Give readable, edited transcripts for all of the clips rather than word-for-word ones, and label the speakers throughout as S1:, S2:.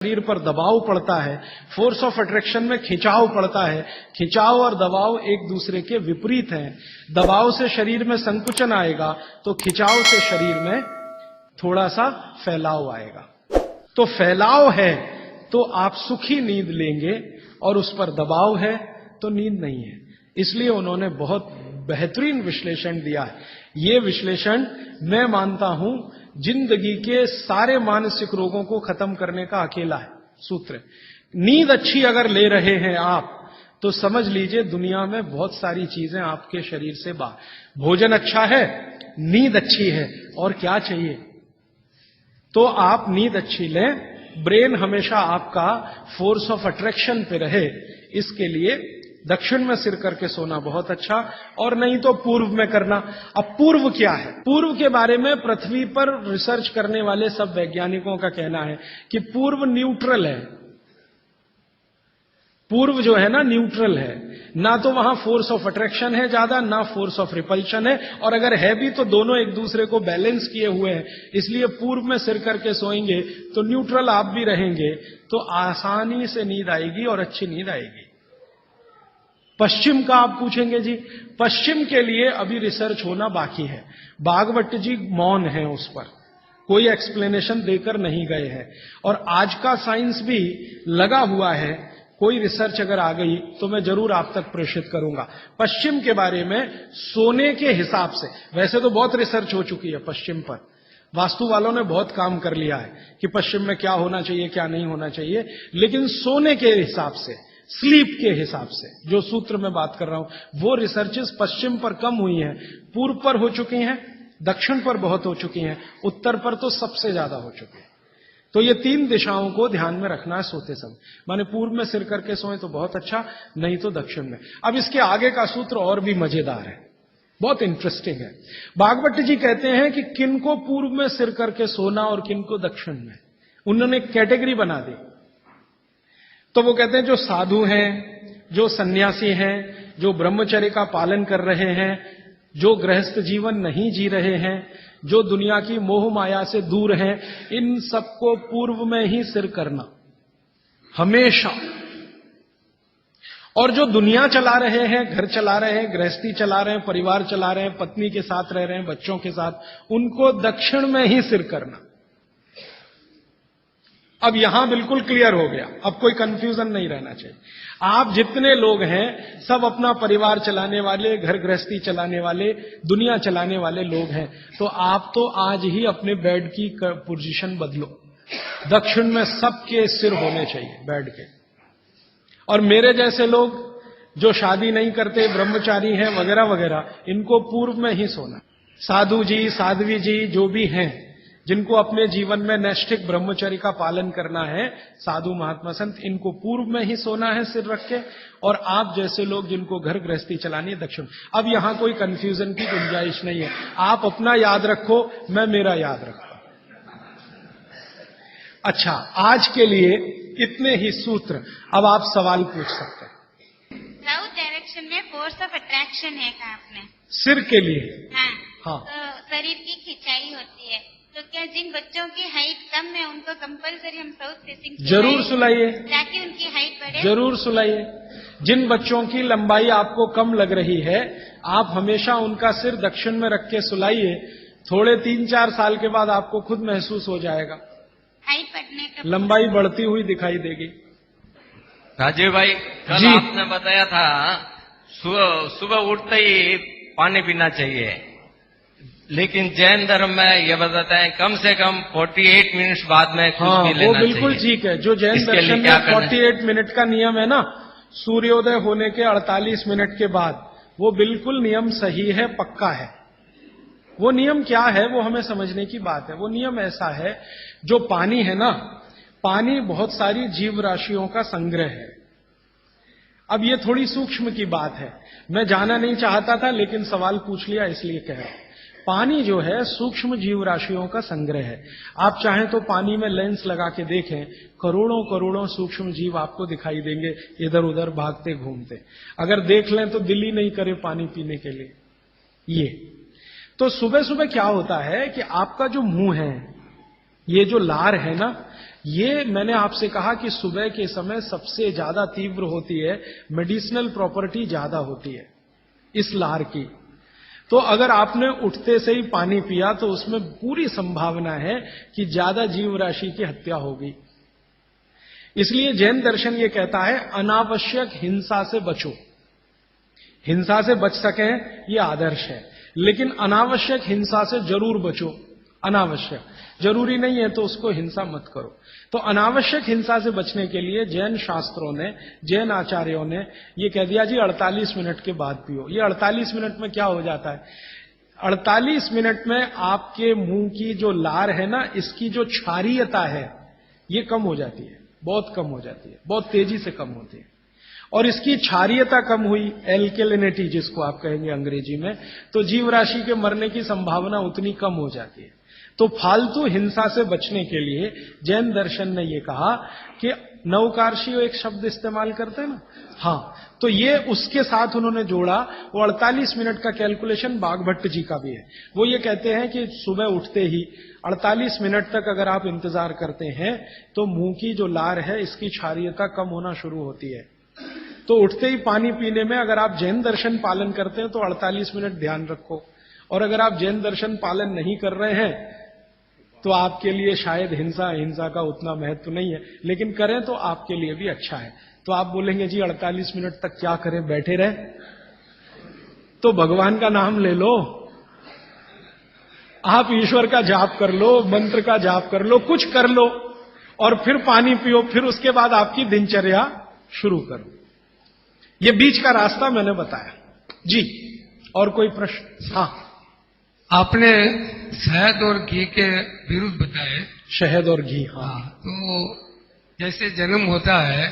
S1: शरीर पर दबाव पड़ता है, फोर्स ऑफ अट्रैक्शन में खिंचाव पड़ता है। खिंचाव और दबाव एक दूसरे के विपरीत हैं। दबाव से शरीर में संकुचन आएगा तो खिंचाव से शरीर में थोड़ा सा फैलाव आएगा। तो फैलाव है तो आप सुखी नींद लेंगे और उस पर दबाव है तो नींद नहीं है। इसलिए उन्होंने बहुत बेहतरीन विश्लेषण दिया है। ये विश्लेषण मैं मानता हूं जिंदगी के सारे मानसिक रोगों को खत्म करने का अकेला है सूत्र। नींद अच्छी अगर ले रहे हैं आप तो समझ लीजिए दुनिया में बहुत सारी चीजें आपके शरीर से बाहर। भोजन अच्छा है, नींद अच्छी है, और क्या चाहिए। तो आप नींद अच्छी लें, ब्रेन हमेशा आपका फोर्स ऑफ अट्रैक्शन पे रहे, इसके लिए दक्षिण में सिर करके सोना बहुत अच्छा, और नहीं तो पूर्व में करना। अब पूर्व क्या है? पूर्व के बारे में पृथ्वी पर रिसर्च करने वाले सब वैज्ञानिकों का कहना है कि पूर्व न्यूट्रल है। पूर्व जो है ना न्यूट्रल है, ना तो वहां फोर्स ऑफ अट्रैक्शन है ज्यादा, ना फोर्स ऑफ रिपल्शन है, और अगर है भी तो दोनों एक दूसरे को बैलेंस किए हुए हैं। इसलिए पूर्व में सिर करके सोएंगे तो न्यूट्रल आप भी रहेंगे, तो आसानी से नींद आएगी और अच्छी नींद आएगी। पश्चिम का आप पूछेंगे जी, पश्चिम के लिए अभी रिसर्च होना बाकी है। भागवत जी मौन है, उस पर कोई एक्सप्लेनेशन देकर नहीं गए हैं, और आज का साइंस भी लगा हुआ है। कोई रिसर्च अगर आ गई तो मैं जरूर आप तक प्रेषित करूंगा। पश्चिम के बारे में सोने के हिसाब से, वैसे तो बहुत रिसर्च हो चुकी है पश्चिम पर, वास्तु वालों ने बहुत काम कर लिया है कि पश्चिम में क्या होना चाहिए क्या नहीं होना चाहिए, लेकिन सोने के हिसाब से, स्लीप के हिसाब से जो सूत्र में बात कर रहा हूं, वो रिसर्चेस पश्चिम पर कम हुई हैं, पूर्व पर हो चुकी हैं, दक्षिण पर बहुत हो चुकी हैं, उत्तर पर तो सबसे ज्यादा हो चुकी है। तो ये तीन दिशाओं को ध्यान में रखना है सोते समय। माने पूर्व में सिर करके सोए तो बहुत अच्छा, नहीं तो दक्षिण में। अब इसके आगे का सूत्र और भी मजेदार है, बहुत इंटरेस्टिंग है। भागवत जी कहते हैं कि किनको पूर्व में सिर करके सोना और किनको दक्षिण में। उन्होंने कैटेगरी बना दी। तो वो कहते हैं जो साधु हैं, जो सन्यासी हैं, जो ब्रह्मचर्य का पालन कर रहे हैं, जो गृहस्थ जीवन नहीं जी रहे हैं, जो दुनिया की मोह माया से दूर हैं, इन सबको पूर्व में ही सिर करना हमेशा। और जो दुनिया चला रहे हैं, घर चला रहे हैं, गृहस्थी चला रहे हैं, परिवार चला रहे हैं, पत्नी के साथ रह रहे हैं, बच्चों के साथ, उनको दक्षिण में ही सिर करना। अब यहां बिल्कुल क्लियर हो गया, अब कोई कंफ्यूजन नहीं रहना चाहिए। आप जितने लोग हैं सब अपना परिवार चलाने वाले, घर गृहस्थी चलाने वाले, दुनिया चलाने वाले लोग हैं, तो आप तो आज ही अपने बेड की पोजीशन बदलो। दक्षिण में सबके सिर होने चाहिए बेड के। और मेरे जैसे लोग जो शादी नहीं करते, ब्रह्मचारी हैं वगैरह वगैरह, इनको पूर्व में ही सोना। साधु जी, साध्वी जी जो भी हैं, जिनको अपने जीवन में नैष्ठिक ब्रह्मचर्य का पालन करना है, साधु महात्मा संत, इनको पूर्व में ही सोना है सिर रख के। और आप जैसे लोग जिनको घर गृहस्थी चलानी है, दक्षिण। अब यहां कोई कंफ्यूजन की गुंजाइश नहीं है। आप अपना याद रखो, मैं मेरा याद रखता। अच्छा, आज के लिए इतने ही सूत्र। अब आप सवाल पूछ सकते हैं।
S2: साउथ डायरेक्शन में फोर्स ऑफ अट्रैक्शन है कहा आपने?
S1: सिर के लिए?
S2: हाँ। तो शरीर की खिंचाई होती है, तो क्या जिन बच्चों की हाइट कम है उनको कंपलसरी हम साउथ फेसिंग
S1: जरूर सुलाइए,
S2: ताकि उनकी हाइट बढ़े?
S1: जरूर सुलाइए। जिन बच्चों की लंबाई आपको कम लग रही है, आप हमेशा उनका सिर दक्षिण में रख के सुलाइए। थोड़े 3-4 साल के बाद आपको खुद महसूस हो जाएगा,
S2: हाइट बढ़ने का,
S1: लंबाई बढ़ती हुई दिखाई देगी।
S3: राजीव भाई, कल आपने बताया था सुबह उठते ही पानी पीना चाहिए, लेकिन जैन धर्म में यह बताता है कम से कम 48 मिनट बाद में कुछ भी लेना चाहिए।
S1: वो बिल्कुल ठीक है। जो जैन दर्शन में 48 मिनट का नियम है ना, सूर्योदय होने के 48 मिनट के बाद, वो बिल्कुल नियम सही है, पक्का है। वो नियम क्या है वो हमें समझने की बात है। वो नियम ऐसा है, जो पानी है ना, पानी बहुत सारी जीव राशियों का संग्रह है। अब ये थोड़ी सूक्ष्म की बात है, मैं जाना नहीं चाहता था लेकिन सवाल पूछ लिया इसलिए कह रहा हूं। पानी जो है सूक्ष्म जीव राशियों का संग्रह है। आप चाहें तो पानी में लेंस लगा के देखें, करोड़ों करोड़ों सूक्ष्म जीव आपको दिखाई देंगे इधर उधर भागते घूमते। अगर देख लें तो दिल ही नहीं करे पानी पीने के लिए। ये तो सुबह सुबह क्या होता है कि आपका जो मुंह है, ये जो लार है ना, ये मैंने आपसे कहा कि सुबह के समय सबसे ज्यादा तीव्र होती है, मेडिसिनल प्रॉपर्टी ज्यादा होती है इस लार की। तो अगर आपने उठते से ही पानी पिया तो उसमें पूरी संभावना है कि ज्यादा जीव राशि की हत्या होगी। इसलिए जैन दर्शन ये कहता है अनावश्यक हिंसा से बचो। हिंसा से बच सके ये आदर्श है, लेकिन अनावश्यक हिंसा से जरूर बचो। अनावश्यक, जरूरी नहीं है तो उसको हिंसा मत करो। तो अनावश्यक हिंसा से बचने के लिए जैन शास्त्रों ने, जैन आचार्यों ने ये कह दिया जी 48 मिनट के बाद पियो। ये 48 मिनट में क्या हो जाता है? 48 मिनट में आपके मुंह की जो लार है ना, इसकी जो क्षारीयता है ये कम हो जाती है, बहुत कम हो जाती है, बहुत तेजी से कम होती है। और इसकी क्षारीयता कम हुई, एल्केलिनिटी जिसको आप कहेंगे अंग्रेजी में, तो जीव राशि के मरने की संभावना उतनी कम हो जाती है। तो फालतू हिंसा से बचने के लिए जैन दर्शन ने यह कहा कि नवकार्षीय एक शब्द इस्तेमाल करते हैं ना, हाँ, तो ये उसके साथ उन्होंने जोड़ा। वो 48 मिनट का कैलकुलेशन बागभट्ट जी का भी है। वो ये कहते हैं कि सुबह उठते ही 48 मिनट तक अगर आप इंतजार करते हैं तो मुंह की जो लार है इसकी क्षारीयता कम होना शुरू होती है। तो उठते ही पानी पीने में अगर आप जैन दर्शन पालन करते हैं तो 48 मिनट ध्यान रखो, और अगर आप जैन दर्शन पालन नहीं कर रहे हैं तो आपके लिए शायद हिंसा का उतना महत्व नहीं है, लेकिन करें तो आपके लिए भी अच्छा है। तो आप बोलेंगे जी 48 मिनट तक क्या करें, बैठे रहे? तो भगवान का नाम ले लो, आप ईश्वर का जाप कर लो, मंत्र का जाप कर लो, कुछ कर लो, और फिर पानी पियो, फिर उसके बाद आपकी दिनचर्या शुरू करो। ये बीच का रास्ता मैंने बताया जी। और कोई प्रश्न? हाँ,
S4: आपने शहद और घी के विरुद्ध बताए।
S1: शहद और घी, हाँ।
S4: तो जैसे जन्म होता है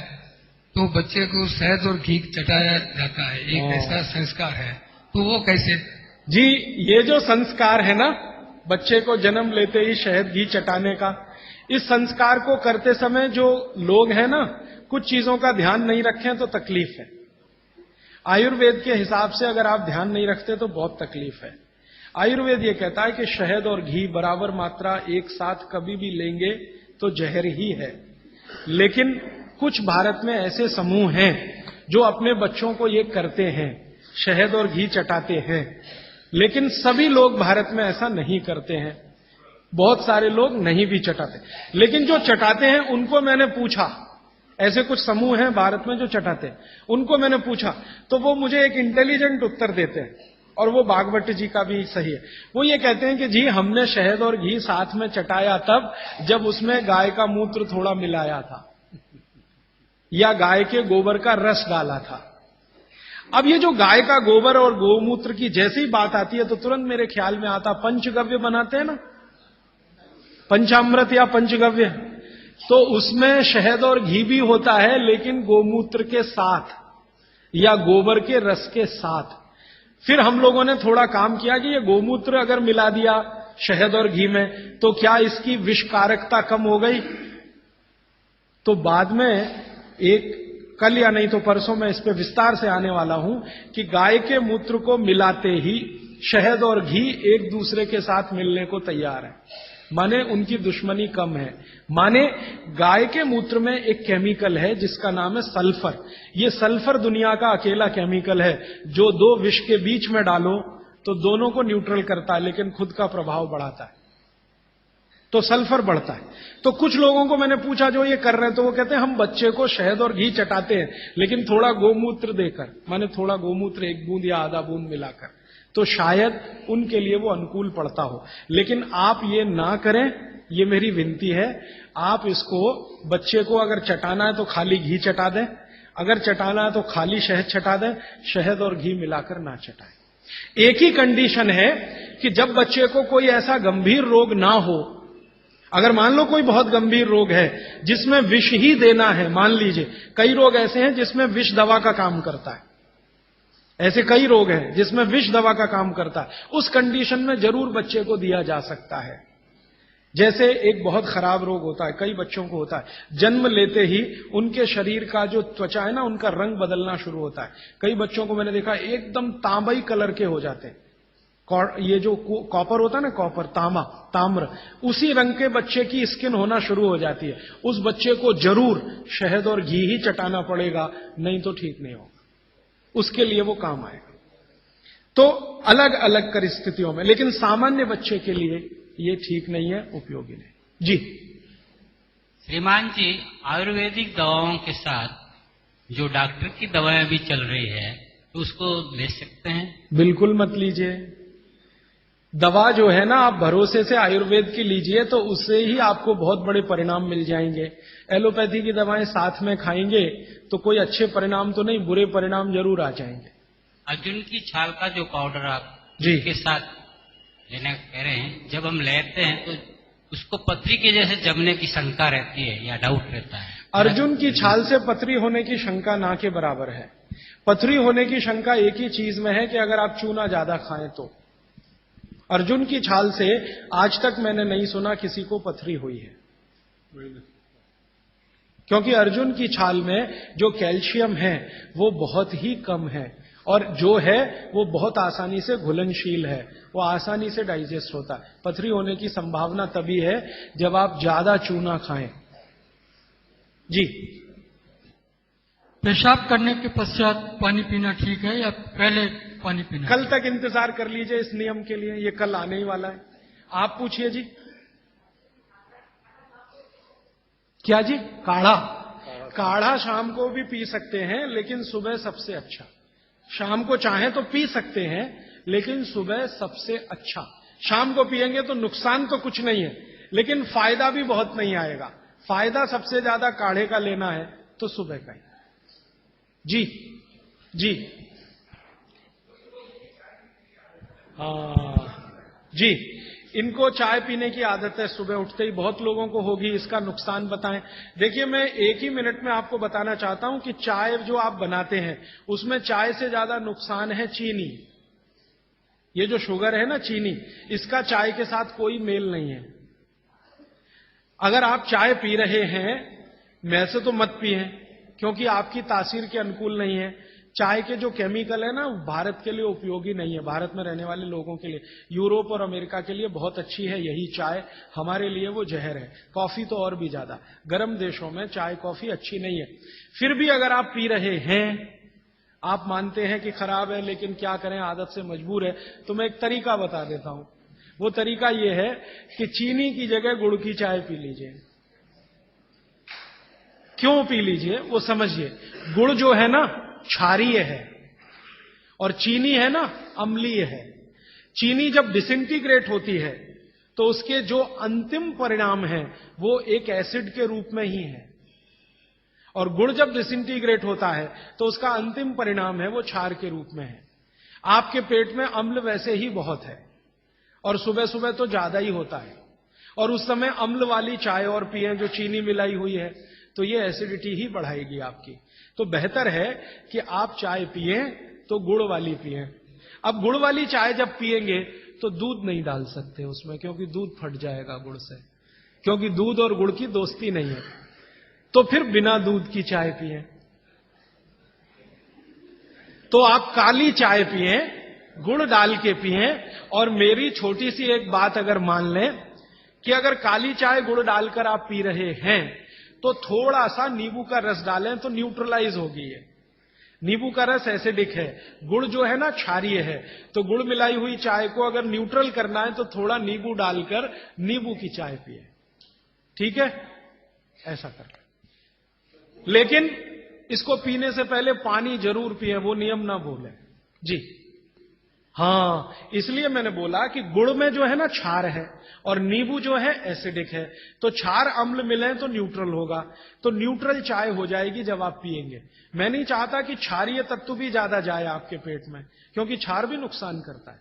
S4: तो बच्चे को शहद और घी चटाया जाता है, एक ऐसा संस्कार है, तो वो कैसे?
S1: जी, ये जो संस्कार है ना, बच्चे को जन्म लेते ही शहद घी चटाने का, इस संस्कार को करते समय जो लोग हैं ना, कुछ चीजों का ध्यान नहीं रखें तो तकलीफ है। आयुर्वेद के हिसाब से अगर आप ध्यान नहीं रखते तो बहुत तकलीफ है। आयुर्वेद ये कहता है कि शहद और घी बराबर मात्रा एक साथ कभी भी लेंगे तो जहर ही है। लेकिन कुछ भारत में ऐसे समूह हैं जो अपने बच्चों को ये करते हैं, शहद और घी चटाते हैं, लेकिन सभी लोग भारत में ऐसा नहीं करते हैं। बहुत सारे लोग नहीं भी चटाते, लेकिन जो चटाते हैं उनको मैंने पूछा, ऐसे कुछ समूह हैं भारत में जो चटाते हैं, उनको मैंने पूछा तो वो मुझे एक इंटेलिजेंट उत्तर देते हैं, और वो बागभट्ट जी का भी सही है। वो ये कहते हैं कि जी हमने शहद और घी साथ में चटाया तब जब उसमें गाय का मूत्र थोड़ा मिलाया था या गाय के गोबर का रस डाला था। अब ये जो गाय का गोबर और गोमूत्र की जैसी बात आती है तो तुरंत मेरे ख्याल में आता, पंचगव्य बनाते हैं ना, पंचामृत या पंचगव्य, तो उसमें शहद और घी भी होता है, लेकिन गोमूत्र के साथ या गोबर के रस के साथ। फिर हम लोगों ने थोड़ा काम किया कि ये गोमूत्र अगर मिला दिया शहद और घी में तो क्या इसकी विषकारकता कम हो गई? तो बाद में कल या नहीं तो परसों मैं इस पे विस्तार से आने वाला हूं कि गाय के मूत्र को मिलाते ही शहद और घी एक दूसरे के साथ मिलने को तैयार है, माने उनकी दुश्मनी कम है। माने गाय के मूत्र में एक केमिकल है जिसका नाम है सल्फर। ये सल्फर दुनिया का अकेला केमिकल है जो दो विष के बीच में डालो तो दोनों को न्यूट्रल करता है, लेकिन खुद का प्रभाव बढ़ाता है, तो सल्फर बढ़ता है। तो कुछ लोगों को मैंने पूछा जो ये कर रहे हैं, तो वो कहते हैं हम बच्चे को शहद और घी चटाते हैं, लेकिन थोड़ा गोमूत्र देकर, माने थोड़ा गोमूत्र 1 बूंद या आधा बूंद मिलाकर, तो शायद उनके लिए वो अनुकूल पड़ता हो। लेकिन आप ये ना करें, ये मेरी विनती है। आप इसको, बच्चे को अगर चटाना है तो खाली घी चटा दें, अगर चटाना है तो खाली शहद चटा दें, शहद और घी मिलाकर ना चटाएं। एक ही कंडीशन है कि जब बच्चे को कोई ऐसा गंभीर रोग ना हो, अगर मान लो कोई बहुत गंभीर रोग है जिसमें विष ही देना है, मान लीजिए कई रोग ऐसे हैं जिसमें विष दवा का काम करता है, ऐसे कई रोग हैं जिसमें विष दवा का काम करता है, उस कंडीशन में जरूर बच्चे को दिया जा सकता है। जैसे एक बहुत खराब रोग होता है, कई बच्चों को होता है, जन्म लेते ही उनके शरीर का जो त्वचा है ना, उनका रंग बदलना शुरू होता है। कई बच्चों को मैंने देखा एकदम तांबई कलर के हो जाते हैं, ये जो कॉपर होता है ना, कॉपर, ताम्र, उसी रंग के बच्चे की स्किन होना शुरू हो जाती है। उस बच्चे को जरूर शहद और घी ही चटाना पड़ेगा, नहीं तो ठीक नहीं होगा, उसके लिए वो काम आएगा। तो अलग अलग परिस्थितियों में, लेकिन सामान्य बच्चे के लिए ये ठीक नहीं है, उपयोगी नहीं। जी
S5: श्रीमान जी, आयुर्वेदिक दवाओं के साथ जो डॉक्टर की दवाएं भी चल रही है, तो उसको ले सकते हैं?
S1: बिल्कुल मत लीजिए। दवा जो है ना, आप भरोसे से आयुर्वेद की लीजिए तो उससे ही आपको बहुत बड़े परिणाम मिल जाएंगे। एलोपैथी की दवाएं साथ में खाएंगे तो कोई अच्छे परिणाम तो नहीं, बुरे परिणाम जरूर आ जाएंगे।
S5: अर्जुन की छाल का जो पाउडर आप
S1: जी
S5: के साथ लेने कह रहे हैं, जब हम लेते हैं तो उसको पथरी के जैसे जमने की शंका रहती है या डाउट रहता है?
S1: अर्जुन की छाल से पथरी होने की शंका ना के बराबर है। पथरी होने की शंका एक ही चीज में है कि अगर आप चूना ज्यादा खाएं तो। अर्जुन की छाल से आज तक मैंने नहीं सुना किसी को पथरी हुई है, क्योंकि अर्जुन की छाल में जो कैल्शियम है वो बहुत ही कम है, और जो है वो बहुत आसानी से घुलनशील है, वो आसानी से डाइजेस्ट होता है। पथरी होने की संभावना तभी है जब आप ज्यादा चूना खाएं। जी
S6: पेशाब करने के पश्चात पानी पीना ठीक है या पहले पानी पीना?
S1: कल तक इंतजार कर लीजिए इस नियम के लिए, ये कल आने ही वाला है। आप पूछिए जी। क्या जी? काढ़ा शाम को भी पी सकते हैं, लेकिन सुबह सबसे अच्छा। शाम को चाहे तो पी सकते हैं, लेकिन सुबह सबसे अच्छा। शाम को पिएंगे तो नुकसान तो कुछ नहीं है, लेकिन फायदा भी बहुत नहीं आएगा। फायदा सबसे ज्यादा काढ़े का लेना है तो सुबह का ही। जी जी जी, इनको चाय पीने की आदत है सुबह उठते ही, बहुत लोगों को होगी। इसका नुकसान बताएं। देखिए, मैं एक ही मिनट में आपको बताना चाहता हूं कि चाय जो आप बनाते हैं उसमें चाय से ज्यादा नुकसान है चीनी। ये जो शुगर है ना, चीनी, इसका चाय के साथ कोई मेल नहीं है। अगर आप चाय पी रहे हैं, वैसे तो मत पिए, क्योंकि आपकी तासीर के अनुकूल नहीं है। चाय के जो केमिकल है ना, भारत के लिए उपयोगी नहीं है, भारत में रहने वाले लोगों के लिए। यूरोप और अमेरिका के लिए बहुत अच्छी है यही चाय, हमारे लिए वो जहर है। कॉफी तो और भी ज्यादा, गर्म देशों में चाय कॉफी अच्छी नहीं है। फिर भी अगर आप पी रहे हैं, आप मानते हैं कि खराब है, लेकिन क्या करें, आदत से मजबूर है, तो मैं एक तरीका बता देता हूं। वो तरीका ये है कि चीनी की जगह गुड़ की चाय पी लीजिए। क्यों पी लीजिए वो समझिए। गुड़ जो है ना क्षारीय है, और चीनी है ना अम्लीय है। चीनी जब डिसइंटीग्रेट होती है तो उसके जो अंतिम परिणाम है वो एक एसिड के रूप में ही है, और गुड़ जब डिसइंटीग्रेट होता है तो उसका अंतिम परिणाम है वो क्षार के रूप में है। आपके पेट में अम्ल वैसे ही बहुत है, और सुबह सुबह तो ज्यादा ही होता है, और उस समय अम्ल वाली चाय और पिए जो चीनी मिलाई हुई है, तो ये एसिडिटी ही बढ़ाएगी आपकी। तो बेहतर है कि आप चाय पिए तो गुड़ वाली पिए। अब गुड़ वाली चाय जब पिएंगे तो दूध नहीं डाल सकते उसमें, क्योंकि दूध फट जाएगा गुड़ से, क्योंकि दूध और गुड़ की दोस्ती नहीं है। तो फिर बिना दूध की चाय पिए। तो आप काली चाय पिए, गुड़ डाल के पिए। और मेरी छोटी सी एक बात अगर मान लें कि अगर काली चाय गुड़ डालकर आप पी रहे हैं तो थोड़ा सा नींबू का रस डालें तो न्यूट्रलाइज होगी ये। नींबू का रस एसिडिक है, गुड़ जो है ना क्षारीय है, तो गुड़ मिलाई हुई चाय को अगर न्यूट्रल करना है तो थोड़ा नींबू डालकर नींबू की चाय पिए। ठीक है, ऐसा कर। लेकिन इसको पीने से पहले पानी जरूर पिए, वो नियम ना भूलें। जी हाँ, इसलिए मैंने बोला कि गुड़ में जो है ना क्षार है और नींबू जो है एसिडिक है, तो क्षार अम्ल मिले तो न्यूट्रल होगा, तो न्यूट्रल चाय हो जाएगी जब आप पिएंगे। मैं नहीं चाहता कि क्षारीय तत्व भी ज्यादा जाए आपके पेट में, क्योंकि क्षार भी नुकसान करता है।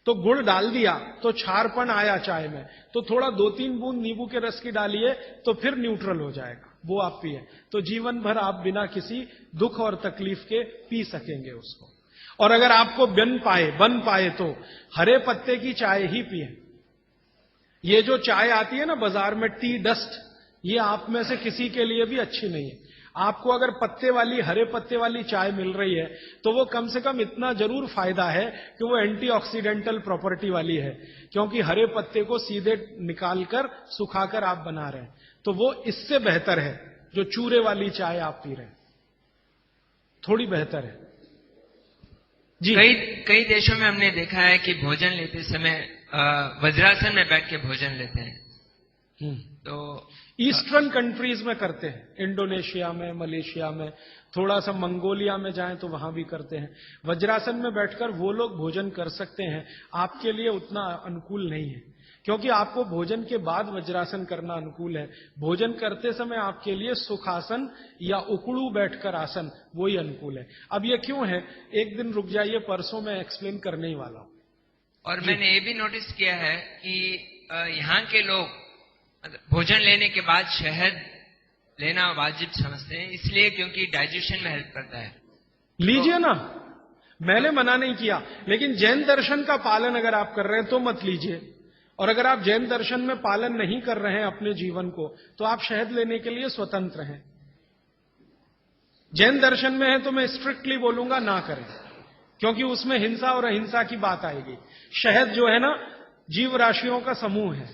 S1: तो गुड़ डाल दिया तो क्षारपन आया चाय में, तो थोड़ा 2-3 बूंद नींबू के रस की डालिए तो फिर न्यूट्रल हो जाएगा, वो आप पिए। तो जीवन भर आप बिना किसी दुख और तकलीफ के पी सकेंगे उसको। और अगर आपको बन पाए तो हरे पत्ते की चाय ही पिए। ये जो चाय आती है ना बाजार में, टी डस्ट, ये आप में से किसी के लिए भी अच्छी नहीं है। आपको अगर पत्ते वाली, हरे पत्ते वाली चाय मिल रही है तो वो कम से कम इतना जरूर फायदा है कि वो एंटीऑक्सीडेंटल प्रॉपर्टी वाली है, क्योंकि हरे पत्ते को सीधे निकालकर सुखाकर आप बना रहे हैं। तो वो इससे बेहतर है जो चूरे वाली चाय आप पी रहे हैं, थोड़ी बेहतर है जी।
S7: कई देशों में हमने देखा है कि भोजन लेते समय वज्रासन में बैठ के भोजन लेते हैं। तो
S1: ईस्टर्न कंट्रीज में करते हैं, इंडोनेशिया में, मलेशिया में, थोड़ा सा मंगोलिया में जाएं तो वहां भी करते हैं। वज्रासन में बैठकर वो लोग भोजन कर सकते हैं, आपके लिए उतना अनुकूल नहीं है, क्योंकि आपको भोजन के बाद वज्रासन करना अनुकूल है। भोजन करते समय आपके लिए सुखासन या उकड़ू बैठकर आसन वही अनुकूल है। अब ये क्यों है, एक दिन रुक जाइए, परसों मैं एक्सप्लेन करने ही वाला हूं।
S7: और मैंने ये भी नोटिस किया है कि यहाँ के लोग भोजन लेने के बाद शहद लेना वाजिब समझते हैं, इसलिए क्योंकि डाइजेशन में हेल्प करता है।
S1: लीजिए ना, मैंने मना नहीं किया, लेकिन जैन दर्शन का पालन अगर आप कर रहे हैं तो मत लीजिए। और अगर आप जैन दर्शन में पालन नहीं कर रहे हैं अपने जीवन को, तो आप शहद लेने के लिए स्वतंत्र हैं। जैन दर्शन में है तो मैं स्ट्रिक्टली बोलूंगा ना करें, क्योंकि उसमें हिंसा और अहिंसा की बात आएगी। शहद जो है ना, जीव राशियों का समूह है,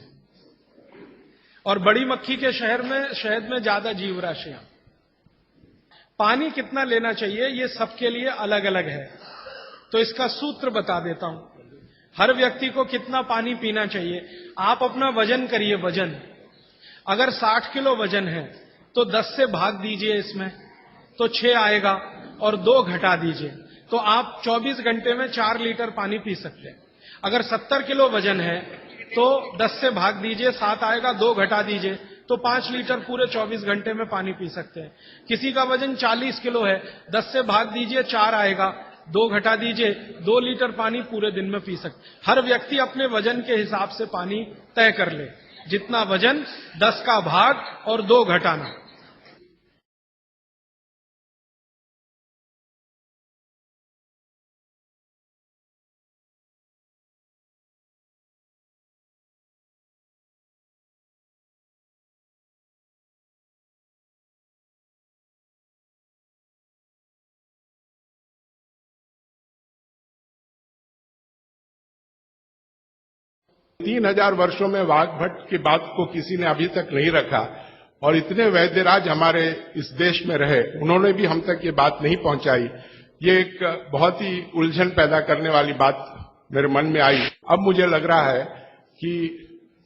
S1: और बड़ी मक्खी के शहद में ज्यादा जीव राशियां। पानी कितना लेना चाहिए ये सबके लिए अलग अलग है, तो इसका सूत्र बता देता हूं। हर व्यक्ति को कितना पानी पीना चाहिए, आप अपना वजन करिए। वजन अगर 60 किलो वजन है तो 10 से भाग दीजिए इसमें, तो 6 आएगा, और 2 घटा दीजिए, तो आप 24 घंटे में 4 लीटर पानी पी सकते हैं। अगर 70 किलो वजन है तो 10 से भाग दीजिए, 7 आएगा, 2 घटा दीजिए, तो 5 लीटर पूरे 24 घंटे में पानी पी सकते हैं। किसी का वजन 40 किलो है, 10 से भाग दीजिए, 4 आएगा, 2 घटा दीजिए, 2 लीटर पानी पूरे दिन में पी सकते। हर व्यक्ति अपने वजन के हिसाब से पानी तय कर ले, जितना वजन, 10 का भाग और 2 घटाना।
S8: तीन 3000 वर्षों में वाघभट्ट की बात को किसी ने अभी तक नहीं रखा, और इतने वैद्यराज हमारे इस देश में रहे, उन्होंने भी हम तक ये बात नहीं पहुंचाई। ये एक बहुत ही उलझन पैदा करने वाली बात मेरे मन में आई। अब मुझे लग रहा है कि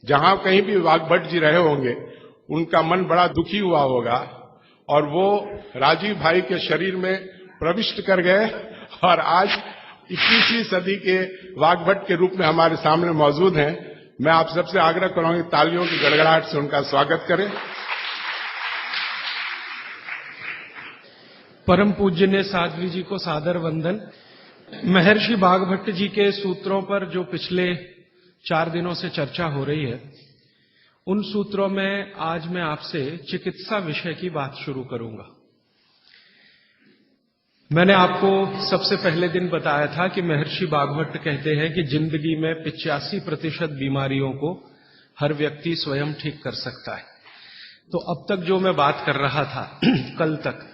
S8: जहां कहीं भी वाघभट्ट जी रहे होंगे, उनका मन बड़ा दुखी हुआ होगा, और वो राजीव भाई के शरीर में प्रविष्ट कर गए, और आज 21वीं सदी के वाघभट्ट के रूप में हमारे सामने मौजूद हैं। मैं आप सबसे आग्रह करूंगा तालियों की गड़गड़ाहट से उनका स्वागत करें।
S1: परम पूज्य साध्वी जी को सादर वंदन। महर्षि वाघभट्ट जी के सूत्रों पर जो पिछले 4 दिनों से चर्चा हो रही है, उन सूत्रों में आज मैं आपसे चिकित्सा विषय की बात शुरू करूंगा। मैंने आपको सबसे पहले दिन बताया था कि महर्षि वाघभट्ट कहते हैं कि जिंदगी में 85% बीमारियों को हर व्यक्ति स्वयं ठीक कर सकता है। तो अब तक जो मैं बात कर रहा था कल तक,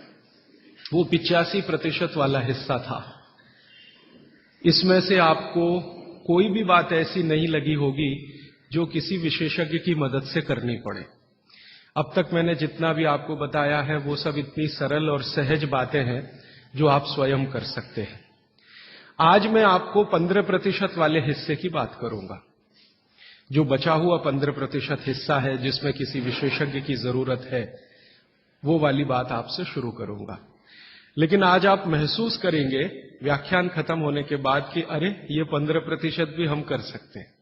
S1: वो 85% वाला हिस्सा था। इसमें से आपको कोई भी बात ऐसी नहीं लगी होगी जो किसी विशेषज्ञ की मदद से करनी पड़े। अब तक मैंने जितना भी आपको बताया है वो सब इतनी सरल और सहज बातें हैं जो आप स्वयं कर सकते हैं। आज मैं आपको 15% वाले हिस्से की बात करूंगा। जो बचा हुआ 15% हिस्सा है जिसमें किसी विशेषज्ञ की जरूरत है, वो वाली बात आपसे शुरू करूंगा। लेकिन आज आप महसूस करेंगे व्याख्यान खत्म होने के बाद कि अरे ये 15% भी हम कर सकते हैं।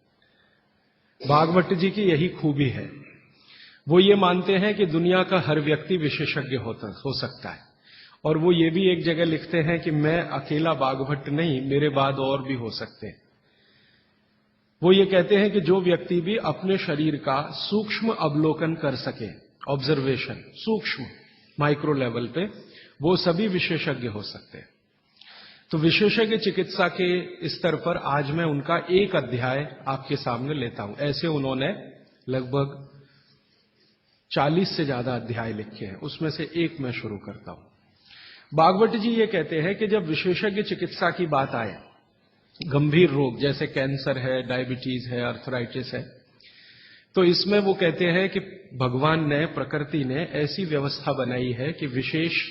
S1: वाघभट्ट जी की यही खूबी है, वो ये मानते हैं कि दुनिया का हर व्यक्ति विशेषज्ञ हो सकता है, और वो ये भी एक जगह लिखते हैं कि मैं अकेला वाघभट्ट नहीं, मेरे बाद और भी हो सकते हैं। वो ये कहते हैं कि जो व्यक्ति भी अपने शरीर का सूक्ष्म अवलोकन कर सके, ऑब्जर्वेशन, सूक्ष्म माइक्रो लेवल पे, वो सभी विशेषज्ञ हो सकते हैं। तो विशेषज्ञ चिकित्सा के स्तर पर आज मैं उनका एक अध्याय आपके सामने लेता हूं। ऐसे उन्होंने लगभग 40 से ज्यादा अध्याय लिखे हैं, उसमें से एक मैं शुरू करता हूं। भागवत जी ये कहते हैं कि जब विशेषज्ञ चिकित्सा की बात आए, गंभीर रोग जैसे कैंसर है, डायबिटीज है, अर्थराइटिस है, तो इसमें वो कहते हैं कि भगवान ने, प्रकृति ने ऐसी व्यवस्था बनाई है कि विशेष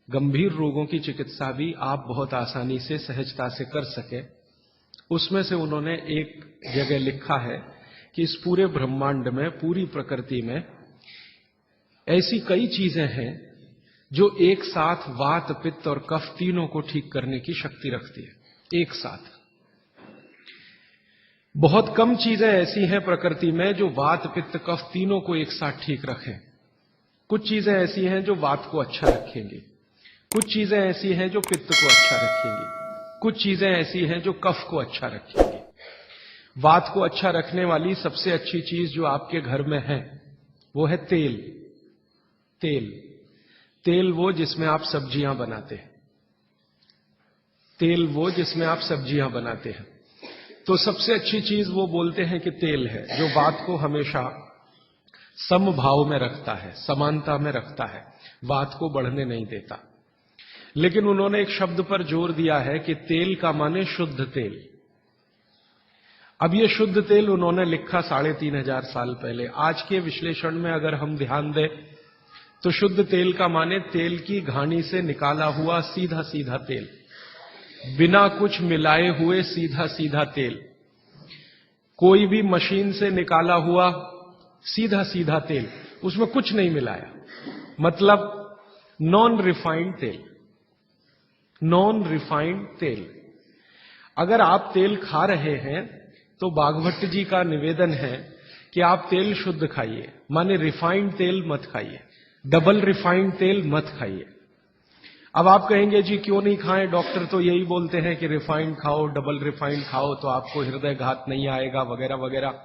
S1: गंभीर रोगों की चिकित्सा भी आप बहुत आसानी से, सहजता से कर सके। उसमें से उन्होंने एक जगह लिखा है कि इस पूरे ब्रह्मांड में, पूरी प्रकृति में ऐसी कई चीजें हैं जो एक साथ वात, पित्त और कफ तीनों को ठीक करने की शक्ति रखती है, एक साथ। बहुत कम चीजें ऐसी हैं प्रकृति में जो वात, पित्त, कफ तीनों को एक साथ ठीक रखें। कुछ चीजें ऐसी हैं जो वात को अच्छा रखेंगी, कुछ चीजें ऐसी हैं जो पित्त को अच्छा रखेंगी, कुछ चीजें ऐसी हैं जो कफ को अच्छा रखेंगी। वात को अच्छा रखने वाली सबसे अच्छी चीज जो आपके घर में है वो है तेल। तेल तेल वो जिसमें आप सब्जियां बनाते हैं, तेल वो जिसमें आप सब्जियां बनाते हैं। तो सबसे अच्छी चीज वो बोलते हैं कि तेल है, जो वात को हमेशा समभाव में रखता है, समानता में रखता है, वात को बढ़ने नहीं देता। लेकिन उन्होंने एक शब्द पर जोर दिया है कि तेल का माने शुद्ध तेल। अब ये शुद्ध तेल उन्होंने लिखा 3500 साल पहले। आज के विश्लेषण में अगर हम ध्यान दें तो शुद्ध तेल का माने तेल की घानी से निकाला हुआ सीधा सीधा तेल, बिना कुछ मिलाए हुए सीधा सीधा तेल, कोई भी मशीन से निकाला हुआ सीधा सीधा तेल, उसमें कुछ नहीं मिलाया, मतलब नॉन रिफाइंड तेल। नॉन रिफाइंड तेल। अगर आप तेल खा रहे हैं तो भागवत जी का निवेदन है कि आप तेल शुद्ध खाइए, माने रिफाइंड तेल मत खाइए, डबल रिफाइंड तेल मत खाइए। अब आप कहेंगे जी क्यों नहीं खाएं, डॉक्टर तो यही बोलते हैं कि रिफाइंड खाओ, डबल रिफाइंड खाओ तो आपको हृदय घात नहीं आएगा, वगैरह वगैरह।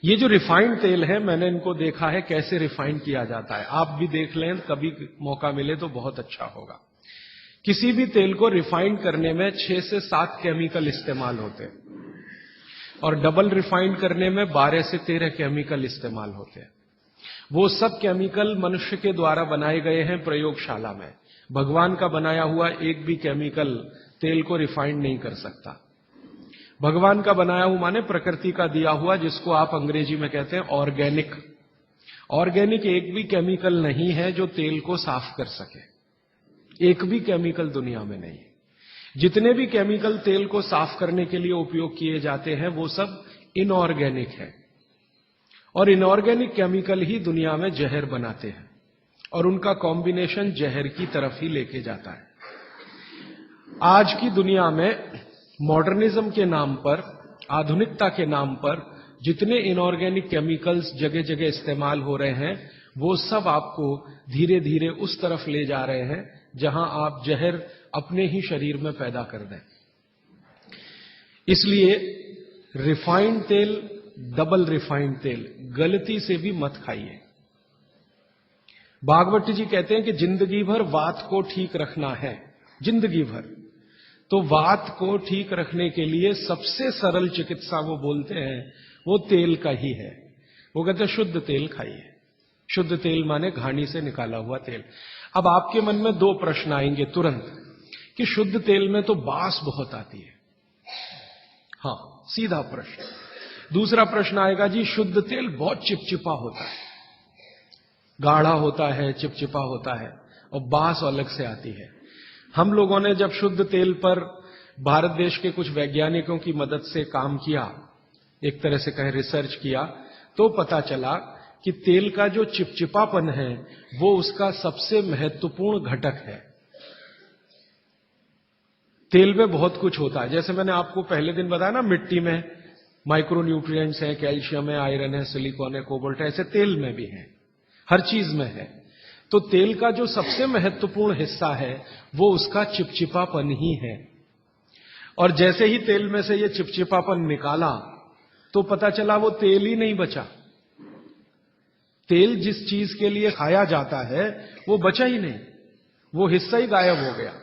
S1: ये जो रिफाइंड तेल है, मैंने इनको देखा है कैसे रिफाइंड किया जाता है। आप भी देख लें, कभी मौका मिले तो बहुत अच्छा होगा। किसी भी तेल को रिफाइंड करने में 6 से 7 केमिकल इस्तेमाल होते हैं और डबल रिफाइंड करने में 12 से 13 केमिकल इस्तेमाल होते हैं। वो सब केमिकल मनुष्य के द्वारा बनाए गए हैं प्रयोगशाला में। भगवान का बनाया हुआ एक भी केमिकल तेल को रिफाइंड नहीं कर सकता। भगवान का बनाया हुआ माने प्रकृति का दिया हुआ, जिसको आप अंग्रेजी में कहते हैं ऑर्गेनिक। ऑर्गेनिक एक भी केमिकल नहीं है जो तेल को साफ कर सके, एक भी केमिकल दुनिया में नहीं। जितने भी केमिकल तेल को साफ करने के लिए उपयोग किए जाते हैं वो सब इनऑर्गेनिक है, और इनऑर्गेनिक केमिकल ही दुनिया में जहर बनाते हैं और उनका कॉम्बिनेशन जहर की तरफ ही लेके जाता है। आज की दुनिया में मॉडर्निज्म के नाम पर, आधुनिकता के नाम पर जितने इनऑर्गेनिक केमिकल्स जगह जगह इस्तेमाल हो रहे हैं, वो सब आपको धीरे धीरे उस तरफ ले जा रहे हैं जहां आप जहर अपने ही शरीर में पैदा कर दें। इसलिए रिफाइंड तेल, डबल रिफाइंड तेल गलती से भी मत खाइए। भागवत जी कहते हैं कि जिंदगी भर वात को ठीक रखना है, जिंदगी भर। तो वात को ठीक रखने के लिए सबसे सरल चिकित्सा वो बोलते हैं वो तेल का ही है। वो कहते हैं शुद्ध तेल खाइए। शुद्ध तेल माने घानी से निकाला हुआ तेल। अब आपके मन में 2 प्रश्न आएंगे तुरंत कि शुद्ध तेल में तो बास बहुत आती है। हां, सीधा प्रश्न। दूसरा प्रश्न आएगा जी शुद्ध तेल बहुत चिपचिपा होता है, गाढ़ा होता है, चिपचिपा होता है और बास अलग से आती है। हम लोगों ने जब शुद्ध तेल पर भारत देश के कुछ वैज्ञानिकों की मदद से काम किया, एक तरह से कहें रिसर्च किया, तो पता चला कि तेल का जो चिपचिपापन है वो उसका सबसे महत्वपूर्ण घटक है। तेल में बहुत कुछ होता है, जैसे मैंने आपको पहले दिन बताया ना, मिट्टी में माइक्रो न्यूट्रिएंट्स है, कैल्शियम है, आयरन है, सिलिकॉन है, कोबाल्ट है, ऐसे तेल में भी है, हर चीज में है। तो तेल का जो सबसे महत्वपूर्ण हिस्सा है वो उसका चिपचिपापन ही है। और जैसे ही तेल में से ये चिपचिपापन निकाला तो पता चला वो तेल ही नहीं बचा। तेल जिस चीज के लिए खाया जाता है वो बचा ही नहीं, वो हिस्सा ही गायब हो गया।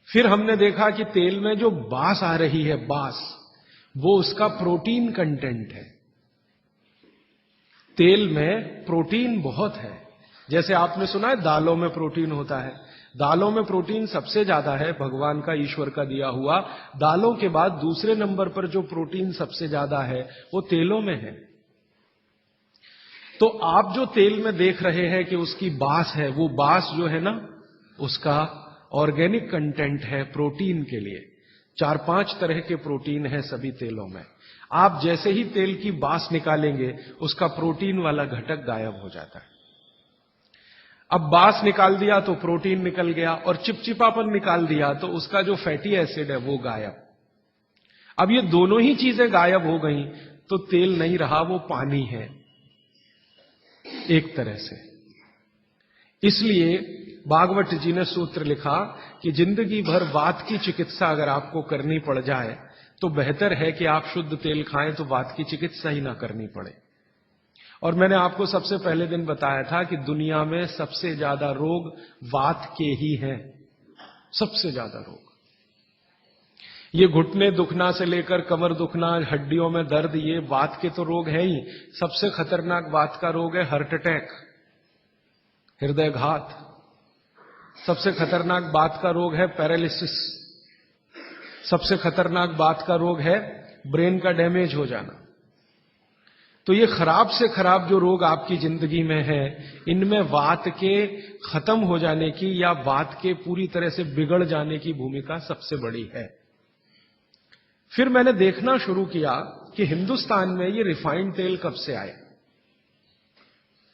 S1: फिर हमने देखा कि तेल में जो बास आ रही है, बास, वो उसका प्रोटीन कंटेंट है। तेल में प्रोटीन बहुत है। जैसे आपने सुना है दालों में प्रोटीन होता है, दालों में प्रोटीन सबसे ज्यादा है, भगवान का, ईश्वर का दिया हुआ। दालों के बाद दूसरे नंबर पर जो प्रोटीन सबसे ज्यादा है वो तेलों में है। तो आप जो तेल में देख रहे हैं कि उसकी बास है, वो बास जो है ना, उसका ऑर्गेनिक कंटेंट है प्रोटीन के लिए। 4-5 तरह के प्रोटीन है सभी तेलों में। आप जैसे ही तेल की बास निकालेंगे उसका प्रोटीन वाला घटक गायब हो जाता है। अब बास निकाल दिया तो प्रोटीन निकल गया, और चिपचिपापन निकाल दिया तो उसका जो फैटी एसिड है वो गायब। अब ये दोनों ही चीजें गायब हो गई तो तेल नहीं रहा, वो पानी है एक तरह से। इसलिए भागवत जी ने सूत्र लिखा कि जिंदगी भर वात की चिकित्सा अगर आपको करनी पड़ जाए तो बेहतर है कि आप शुद्ध तेल खाएं तो वात की चिकित्सा ही ना करनी पड़े। और मैंने आपको सबसे पहले दिन बताया था कि दुनिया में सबसे ज्यादा रोग वात के ही हैं, सबसे ज्यादा रोग। ये घुटने दुखना से लेकर कमर दुखना, हड्डियों में दर्द, ये वात के तो रोग है ही। सबसे खतरनाक वात का रोग है हार्ट अटैक, हृदयघात। सबसे खतरनाक बात का रोग है पैरालिसिस। सबसे खतरनाक बात का रोग है ब्रेन का डैमेज हो जाना। तो ये खराब से खराब जो रोग आपकी जिंदगी में है, इनमें वात के खत्म हो जाने की या वात के पूरी तरह से बिगड़ जाने की भूमिका सबसे बड़ी है। फिर मैंने देखना शुरू किया कि हिंदुस्तान में ये रिफाइंड तेल कब से आए।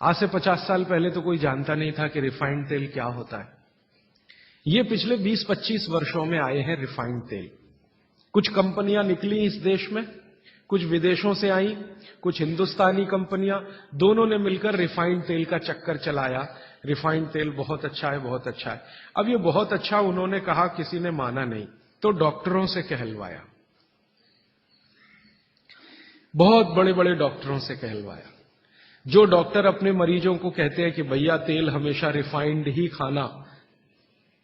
S1: आज से 50 साल पहले तो कोई जानता नहीं था कि रिफाइंड तेल क्या होता है। ये पिछले 20-25 वर्षों में आए हैं रिफाइंड तेल। कुछ कंपनियां निकली इस देश में, कुछ विदेशों से आई, कुछ हिंदुस्तानी कंपनियां, दोनों ने मिलकर रिफाइंड तेल का चक्कर चलाया। रिफाइंड तेल बहुत अच्छा है, बहुत अच्छा है। अब ये बहुत अच्छा उन्होंने कहा, किसी ने माना नहीं, तो डॉक्टरों से कहलवाया, बहुत बड़े बड़े डॉक्टरों से कहलवाया। जो डॉक्टर अपने मरीजों को कहते हैं कि भैया तेल हमेशा रिफाइंड ही खाना,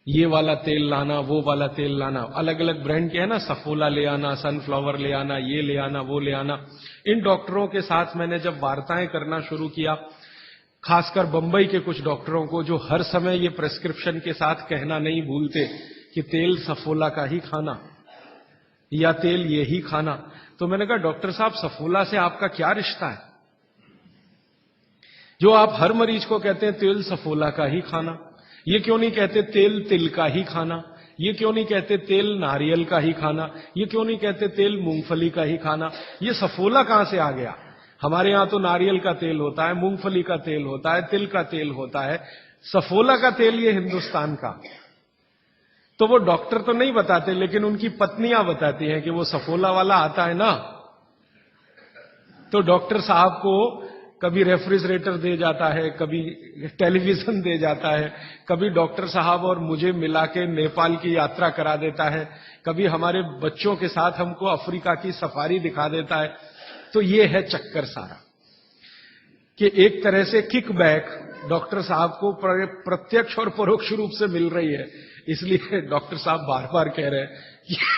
S1: ये वाला तेल लाना, वो वाला तेल लाना, अलग अलग ब्रांड के है ना, सफोला ले आना, सनफ्लावर ले आना, ये ले आना, वो ले आना। इन डॉक्टरों के साथ मैंने जब वार्ताएं करना शुरू किया, खासकर बंबई के कुछ डॉक्टरों को जो हर समय ये प्रेस्क्रिप्शन के साथ कहना नहीं भूलते कि तेल सफोला का ही खाना या तेल ये ही खाना, तो मैंने कहा डॉक्टर साहब सफोला से आपका क्या रिश्ता है, जो आप हर मरीज को कहते हैं तेल सफोला का ही खाना? ये क्यों नहीं कहते तेल तिल का ही खाना? ये क्यों नहीं कहते तेल नारियल का ही खाना? ये क्यों नहीं कहते तेल मूंगफली का ही खाना? ये सफोला कहां से आ गया? हमारे यहां तो नारियल का तेल होता है, मूंगफली का तेल होता है, तिल का तेल होता है, सफोला का तेल ये हिंदुस्तान का। तो वो डॉक्टर तो नहीं बताते, लेकिन उनकी पत्नियां बताती हैं कि वो सफोला वाला आता है ना, तो डॉक्टर साहब को कभी रेफ्रिजरेटर दे जाता है, कभी टेलीविजन दे जाता है, कभी डॉक्टर साहब और मुझे मिला के नेपाल की यात्रा करा देता है, कभी हमारे बच्चों के साथ हमको अफ्रीका की सफारी दिखा देता है। तो ये है चक्कर सारा कि एक तरह से किकबैक डॉक्टर साहब को प्रत्यक्ष और परोक्ष रूप से मिल रही है। इसलिए डॉक्टर साहब बार बार कह रहे हैं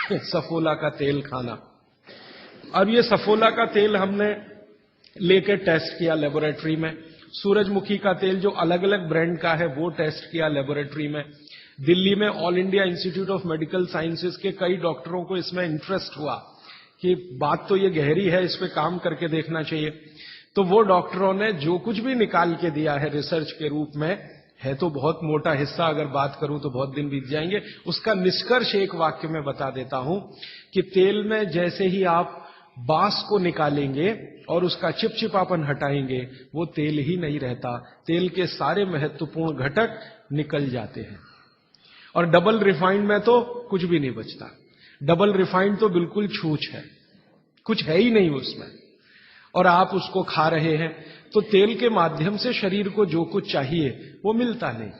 S1: कि सफोला का तेल खाना। अब ये सफोला का तेल हमने लेके टेस्ट किया लेबोरेटरी में। सूरजमुखी का तेल जो अलग अलग ब्रांड का है वो टेस्ट किया लेबोरेटरी में। दिल्ली में all India institute of medical sciences के कई डॉक्टरों को इसमें इंटरेस्ट हुआ कि बात तो ये गहरी है, इस पे काम करके देखना चाहिए। तो वो डॉक्टरों ने जो कुछ भी निकाल के दिया है रिसर्च के रूप में, है तो बहुत मोटा हिस्सा, अगर बात करूं तो बहुत दिन बीत जाएंगे, उसका निष्कर्ष एक वाक्य में बता देता हूं कि तेल में जैसे ही आप बास को निकालेंगे और उसका चिपचिपापन हटाएंगे, वो तेल ही नहीं रहता, तेल के सारे महत्वपूर्ण घटक निकल जाते हैं। और डबल रिफाइंड में तो कुछ भी नहीं बचता। डबल रिफाइंड तो बिल्कुल छूछ है, कुछ है ही नहीं उसमें, और आप उसको खा रहे हैं। तो तेल के माध्यम से शरीर को जो कुछ चाहिए वो मिलता नहीं।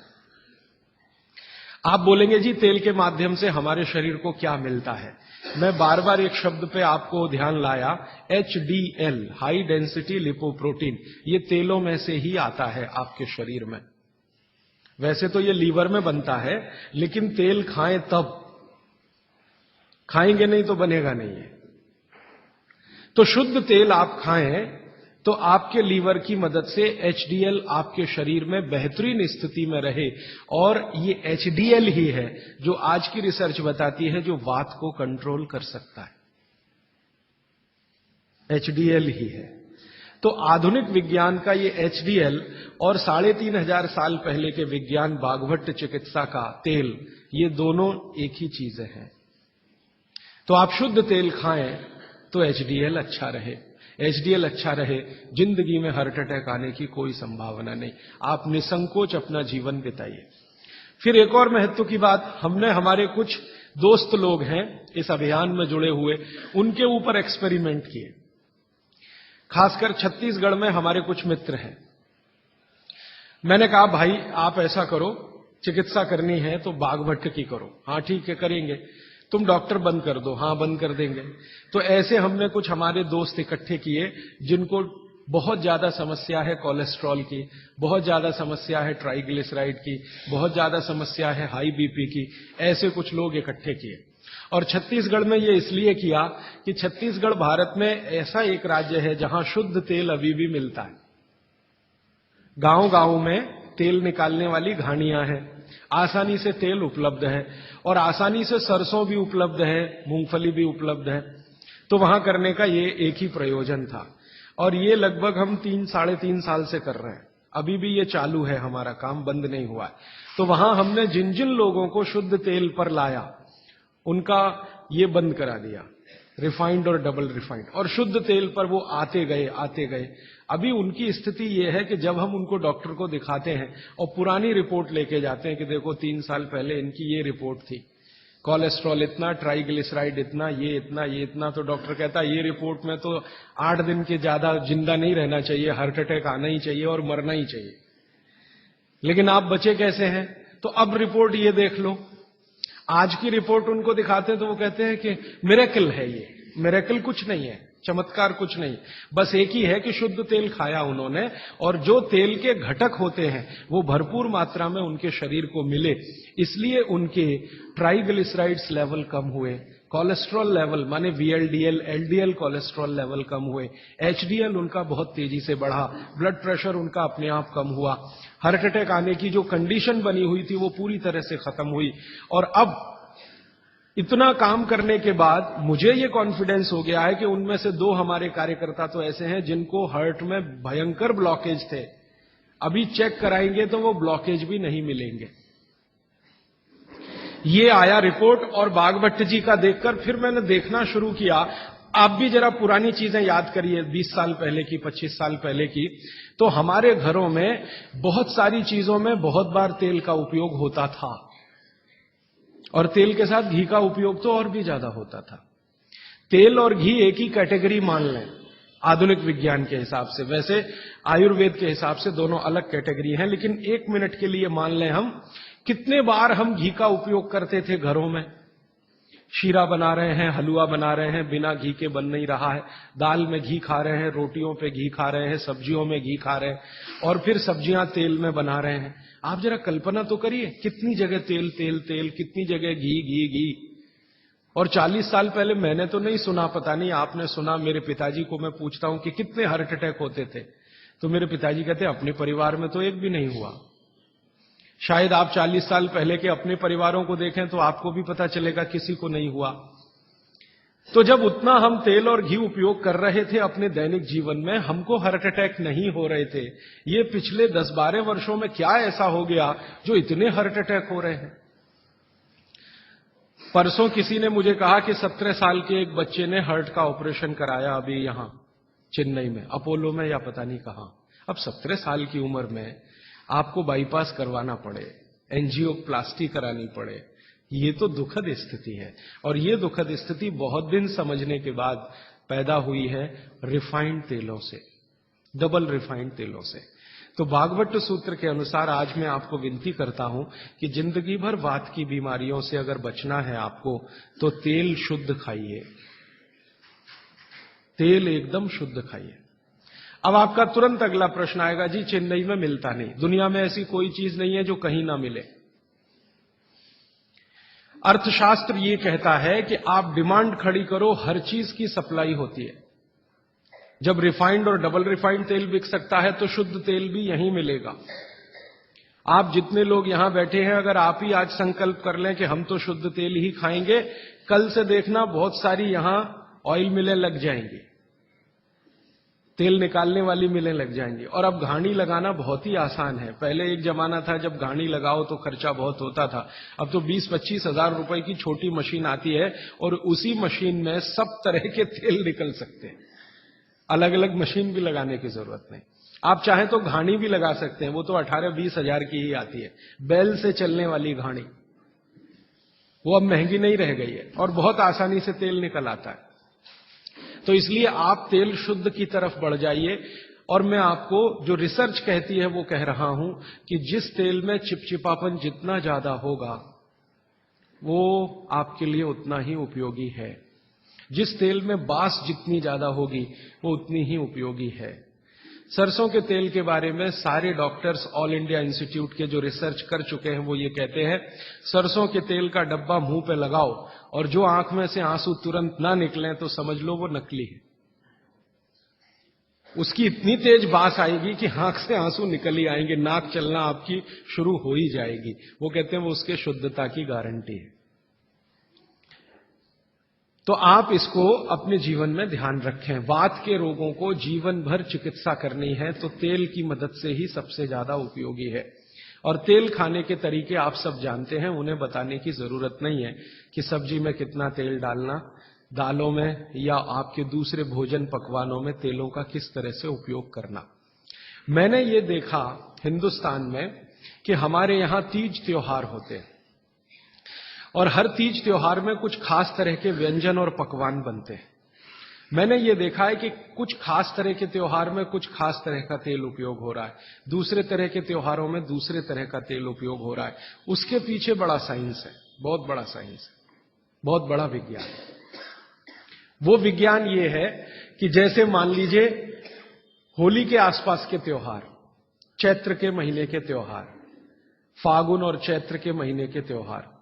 S1: आप बोलेंगे जी तेल के माध्यम से हमारे शरीर को क्या मिलता है? मैं बार बार एक शब्द पे आपको ध्यान लाया, HDL, हाई डेंसिटी लिपोप्रोटीन। ये तेलों में से ही आता है आपके शरीर में। वैसे तो ये लीवर में बनता है, लेकिन तेल खाएं तब, खाएंगे नहीं तो बनेगा नहीं है। तो शुद्ध तेल आप खाएं तो आपके लीवर की मदद से एचडीएल आपके शरीर में बेहतरीन स्थिति में रहे। और ये एचडीएल ही है जो आज की रिसर्च बताती है जो वात को कंट्रोल कर सकता है, एचडीएल ही है। तो आधुनिक विज्ञान का ये एचडीएल और 3500 साल पहले के विज्ञान बाघभट्ट चिकित्सा का तेल, ये दोनों एक ही चीजें हैं। तो आप शुद्ध तेल खाएं तो एचडीएल अच्छा रहे, एचडीएल अच्छा रहे, जिंदगी में हार्ट अटैक आने की कोई संभावना नहीं। आप निसंकोच अपना जीवन बिताइए। फिर एक और महत्व की बात, हमने हमारे कुछ दोस्त लोग हैं इस अभियान में जुड़े हुए, उनके ऊपर एक्सपेरिमेंट किए। खासकर छत्तीसगढ़ में हमारे कुछ मित्र हैं। मैंने कहा भाई आप ऐसा करो, चिकित्सा करनी है तो बाघभट्ट की करो। हाँ ठीक है करेंगे। तुम डॉक्टर बंद कर दो। हाँ बंद कर देंगे। तो ऐसे हमने कुछ हमारे दोस्त इकट्ठे किए जिनको बहुत ज्यादा समस्या है कोलेस्ट्रॉल की, बहुत ज्यादा समस्या है ट्राइग्लिसराइड की, बहुत ज्यादा समस्या है हाई बीपी की। ऐसे कुछ लोग इकट्ठे किए और छत्तीसगढ़ में ये इसलिए किया कि छत्तीसगढ़ भारत में ऐसा एक राज्य है जहां शुद्ध तेल अभी भी मिलता है। गांव-गांव में तेल निकालने वाली घानियां हैं, आसानी से तेल उपलब्ध है और आसानी से सरसों भी उपलब्ध है, मूंगफली भी उपलब्ध है। तो वहां करने का ये एक ही प्रयोजन था और ये लगभग हम 3-3.5 साल से कर रहे हैं। अभी भी ये चालू है, हमारा काम बंद नहीं हुआ है। तो वहां हमने जिन जिन लोगों को शुद्ध तेल पर लाया उनका ये बंद करा दिया, रिफाइंड और डबल रिफाइंड, और शुद्ध तेल पर वो आते गए। अभी उनकी स्थिति ये है कि जब हम उनको डॉक्टर को दिखाते हैं और पुरानी रिपोर्ट लेके जाते हैं कि देखो 3 साल पहले इनकी ये रिपोर्ट थी, कोलेस्ट्रॉल इतना, ट्राइग्लिसराइड इतना, ये इतना, तो डॉक्टर कहता है ये रिपोर्ट में तो 8 दिन के ज्यादा जिंदा नहीं रहना चाहिए, हार्ट अटैक आना ही चाहिए और मरना ही चाहिए, लेकिन आप बचे कैसे हैं? तो अब रिपोर्ट ये देख लो। आज की रिपोर्ट उनको दिखाते हैं तो वो कहते हैं कि मिरेकल है, ये मिरेकल कुछ नहीं है, चमत्कार कुछ नहीं, बस एक ही है कि शुद्ध तेल खाया उन्होंने और जो तेल के घटक होते हैं वो भरपूर मात्रा में उनके शरीर को मिले, इसलिए उनके ट्राइग्लिसराइड्स लेवल कम हुए, कोलेस्ट्रॉल लेवल माने वीएलडीएल, एलडीएल कोलेस्ट्रॉल लेवल कम हुए, एचडीएल उनका बहुत तेजी से बढ़ा, ब्लड प्रेशर उनका अपने आप कम हुआ, हार्ट अटैक आने की जो कंडीशन बनी हुई थी वो पूरी तरह से खत्म हुई। और अब इतना काम करने के बाद मुझे ये कॉन्फिडेंस हो गया है कि उनमें से 2 हमारे कार्यकर्ता तो ऐसे हैं जिनको हार्ट में भयंकर ब्लॉकेज थे, अभी चेक कराएंगे तो वो ब्लॉकेज भी नहीं मिलेंगे। ये आया रिपोर्ट और बाघभट्ट जी का देखकर फिर मैंने देखना शुरू किया। आप भी जरा पुरानी चीजें याद करिए, 20 साल पहले की, 25 साल पहले की, तो हमारे घरों में बहुत सारी चीजों में बहुत बार तेल का उपयोग होता था और तेल के साथ घी का उपयोग तो और भी ज्यादा होता था। तेल और घी एक ही कैटेगरी मान लें आधुनिक विज्ञान के हिसाब से, वैसे आयुर्वेद के हिसाब से दोनों अलग कैटेगरी हैं, लेकिन 1 मिनट के लिए मान लें हम कितने बार हम घी का उपयोग करते थे घरों में। शीरा बना रहे हैं, हलवा बना रहे हैं, बिना घी के बन नहीं रहा है, दाल में घी खा रहे हैं, रोटियों पे घी खा रहे हैं, सब्जियों में घी खा रहे हैं और फिर सब्जियां तेल में बना रहे हैं। आप जरा कल्पना तो करिए, कितनी जगह तेल तेल तेल, कितनी जगह घी घी घी। और 40 साल पहले मैंने तो नहीं सुना, पता नहीं आपने सुना, मेरे पिताजी को मैं पूछता हूं कि कितने हार्ट अटैक होते थे, तो मेरे पिताजी कहते अपने परिवार में तो एक भी नहीं हुआ। शायद आप 40 साल पहले के अपने परिवारों को देखें तो आपको भी पता चलेगा किसी को नहीं हुआ। तो जब उतना हम तेल और घी उपयोग कर रहे थे अपने दैनिक जीवन में, हमको हार्ट अटैक नहीं हो रहे थे। ये पिछले 10-12 वर्षों में क्या ऐसा हो गया जो इतने हार्ट अटैक हो रहे हैं? परसों किसी ने मुझे कहा कि 17 साल के एक बच्चे ने हार्ट का ऑपरेशन कराया अभी यहां चेन्नई में, अपोलो में या पता नहीं कहां। अब 17 साल की उम्र में आपको बाईपास करवाना पड़े, एंजियोप्लास्टी करानी पड़े, ये तो दुखद स्थिति है। और ये दुखद स्थिति बहुत दिन समझने के बाद पैदा हुई है रिफाइंड तेलों से, डबल रिफाइंड तेलों से। तो बाघभट्ट सूत्र के अनुसार आज मैं आपको विनती करता हूं कि जिंदगी भर वात की बीमारियों से अगर बचना है आपको, तो तेल शुद्ध खाइए, तेल एकदम शुद्ध खाइए। अब आपका तुरंत अगला प्रश्न आएगा, जी चेन्नई में मिलता नहीं, दुनिया में ऐसी कोई चीज नहीं है जो कहीं ना मिले। अर्थशास्त्र ये कहता है कि आप डिमांड खड़ी करो, हर चीज की सप्लाई होती है। जब रिफाइंड और डबल रिफाइंड तेल बिक सकता है तो शुद्ध तेल भी यहीं मिलेगा। आप जितने लोग यहां बैठे हैं, अगर आप ही आज संकल्प कर लें कि हम तो शुद्ध तेल ही खाएंगे, कल से देखना बहुत सारी यहां ऑयल मिलें लग जाएंगी, तेल निकालने वाली मिलें लग जाएंगी। और अब घानी लगाना बहुत ही आसान है। पहले एक जमाना था जब घानी लगाओ तो खर्चा बहुत होता था। अब तो 20-25 हजार रुपए की छोटी मशीन आती है और उसी मशीन में सब तरह के तेल निकल सकते हैं। अलग अलग मशीन भी लगाने की जरूरत नहीं। आप चाहें तो घानी भी लगा सकते हैं, वो तो 18-20 हजार की ही आती है, बैल से चलने वाली घानी। वो अब महंगी नहीं रह गई है और बहुत आसानी से तेल निकल आता है। तो इसलिए आप तेल शुद्ध की तरफ बढ़ जाइए। और मैं आपको जो रिसर्च कहती है वो कह रहा हूं कि जिस तेल में चिपचिपापन जितना ज्यादा होगा वो आपके लिए उतना ही उपयोगी है। जिस तेल में बास जितनी ज्यादा होगी वो उतनी ही उपयोगी है। सरसों के तेल के बारे में सारे डॉक्टर्स ऑल इंडिया इंस्टीट्यूट के जो रिसर्च कर चुके हैं वो ये कहते हैं, सरसों के तेल का डब्बा मुंह पे लगाओ और जो आंख में से आंसू तुरंत ना निकलें तो समझ लो वो नकली है। उसकी इतनी तेज बास आएगी कि आंख से आंसू निकल ही आएंगे, नाक चलना आपकी शुरू हो ही जाएगी। वो कहते हैं वो उसके शुद्धता की गारंटी है। तो आप इसको अपने जीवन में ध्यान रखें। वात के रोगों को जीवन भर चिकित्सा करनी है तो तेल की मदद से ही सबसे ज्यादा उपयोगी है। और तेल खाने के तरीके आप सब जानते हैं, उन्हें बताने की जरूरत नहीं है कि सब्जी में कितना तेल डालना, दालों में या आपके दूसरे भोजन पकवानों में तेलों का किस तरह से उपयोग करना। मैंने ये देखा हिंदुस्तान में कि हमारे यहां तीज त्योहार होते हैं और हर तीज त्योहार में कुछ खास तरह के व्यंजन और पकवान बनते हैं। मैंने ये देखा है कि कुछ खास तरह के त्योहार में कुछ खास तरह का तेल उपयोग हो रहा है, दूसरे तरह के त्योहारों में दूसरे तरह का तेल उपयोग हो रहा है। उसके पीछे बड़ा साइंस है, बहुत बड़ा साइंस है, बहुत बड़ा विज्ञान है। वो विज्ञान ये है कि जैसे मान लीजिए होली के आसपास के त्योहार, चैत्र के महीने के त्योहार, फागुन और चैत्र के महीने के त्योहार।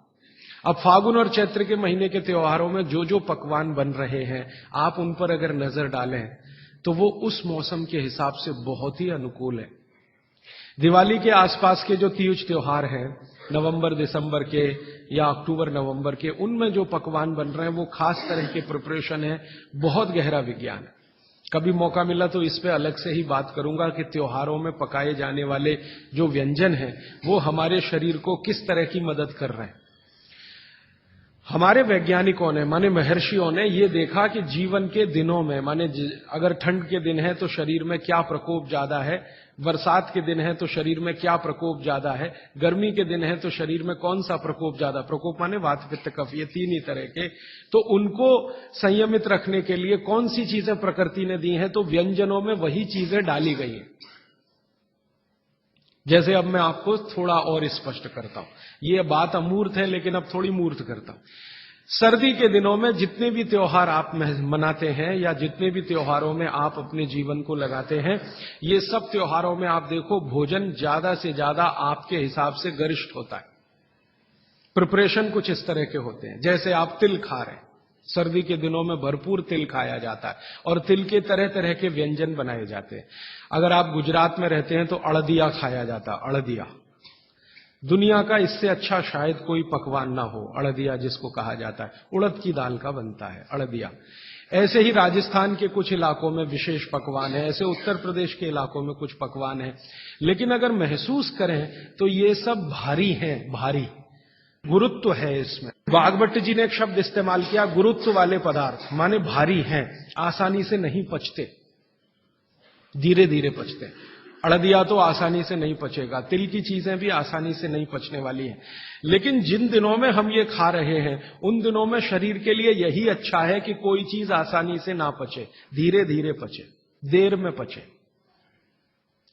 S1: अब फागुन और चैत्र के महीने के त्योहारों में जो जो पकवान बन रहे हैं, आप उन पर अगर नजर डालें तो वो उस मौसम के हिसाब से बहुत ही अनुकूल है। दिवाली के आसपास के जो तीज त्योहार हैं, नवंबर दिसंबर के या अक्टूबर नवंबर के, उनमें जो पकवान बन रहे हैं वो खास तरह के प्रिपरेशन है, बहुत गहरा विज्ञान है। कभी मौका मिला तो इस पे अलग से ही बात करूंगा कि त्योहारों में पकाए जाने वाले जो व्यंजन हैं वो हमारे शरीर को किस तरह की मदद कर रहे हैं। हमारे वैज्ञानिकों ने, माने महर्षियों ने ये देखा कि जीवन के दिनों में, माने अगर ठंड के दिन है तो शरीर में क्या प्रकोप ज्यादा है, बरसात के दिन है तो शरीर में क्या प्रकोप ज्यादा है, गर्मी के दिन है तो शरीर में कौन सा प्रकोप ज्यादा, प्रकोप माने वात पित्त कफ, ये तीन ही तरह के। तो उनको संयमित रखने के लिए कौन सी चीजें प्रकृति ने दी हैं, तो व्यंजनों में वही चीजें डाली गई हैं। जैसे अब मैं आपको थोड़ा और स्पष्ट करता हूं, ये बात अमूर्त है लेकिन अब थोड़ी मूर्त करता हूं। सर्दी के दिनों में जितने भी त्योहार आप मनाते हैं या जितने भी त्योहारों में आप अपने जीवन को लगाते हैं, ये सब त्योहारों में आप देखो भोजन ज्यादा से ज्यादा आपके हिसाब से गरिष्ठ होता है। प्रिपरेशन कुछ इस तरह के होते हैं, जैसे आप तिल खा रहे हैं, सर्दी के दिनों में भरपूर तिल खाया जाता है और तिल के तरह तरह के व्यंजन बनाए जाते हैं। अगर आप गुजरात में रहते हैं तो अड़दिया खाया जाता है, अड़दिया। दुनिया का इससे अच्छा शायद कोई पकवान ना हो, अड़दिया जिसको कहा जाता है, उड़द की दाल का बनता है अड़दिया। ऐसे ही राजस्थान के कुछ इलाकों में विशेष पकवान है, ऐसे उत्तर प्रदेश के इलाकों में कुछ पकवान है। लेकिन अगर महसूस करें तो ये सब भारी हैं, भारी गुरुत्व है इसमें। वाघभट्ट जी ने एक शब्द इस्तेमाल किया, गुरुत्व वाले पदार्थ, माने भारी हैं, आसानी से नहीं पचते, धीरे धीरे पचते। अड़दिया तो आसानी से नहीं पचेगा, तिल की चीजें भी आसानी से नहीं पचने वाली हैं। लेकिन जिन दिनों में हम ये खा रहे हैं उन दिनों में शरीर के लिए यही अच्छा है कि कोई चीज आसानी से ना पचे, धीरे धीरे पचे, देर में पचे।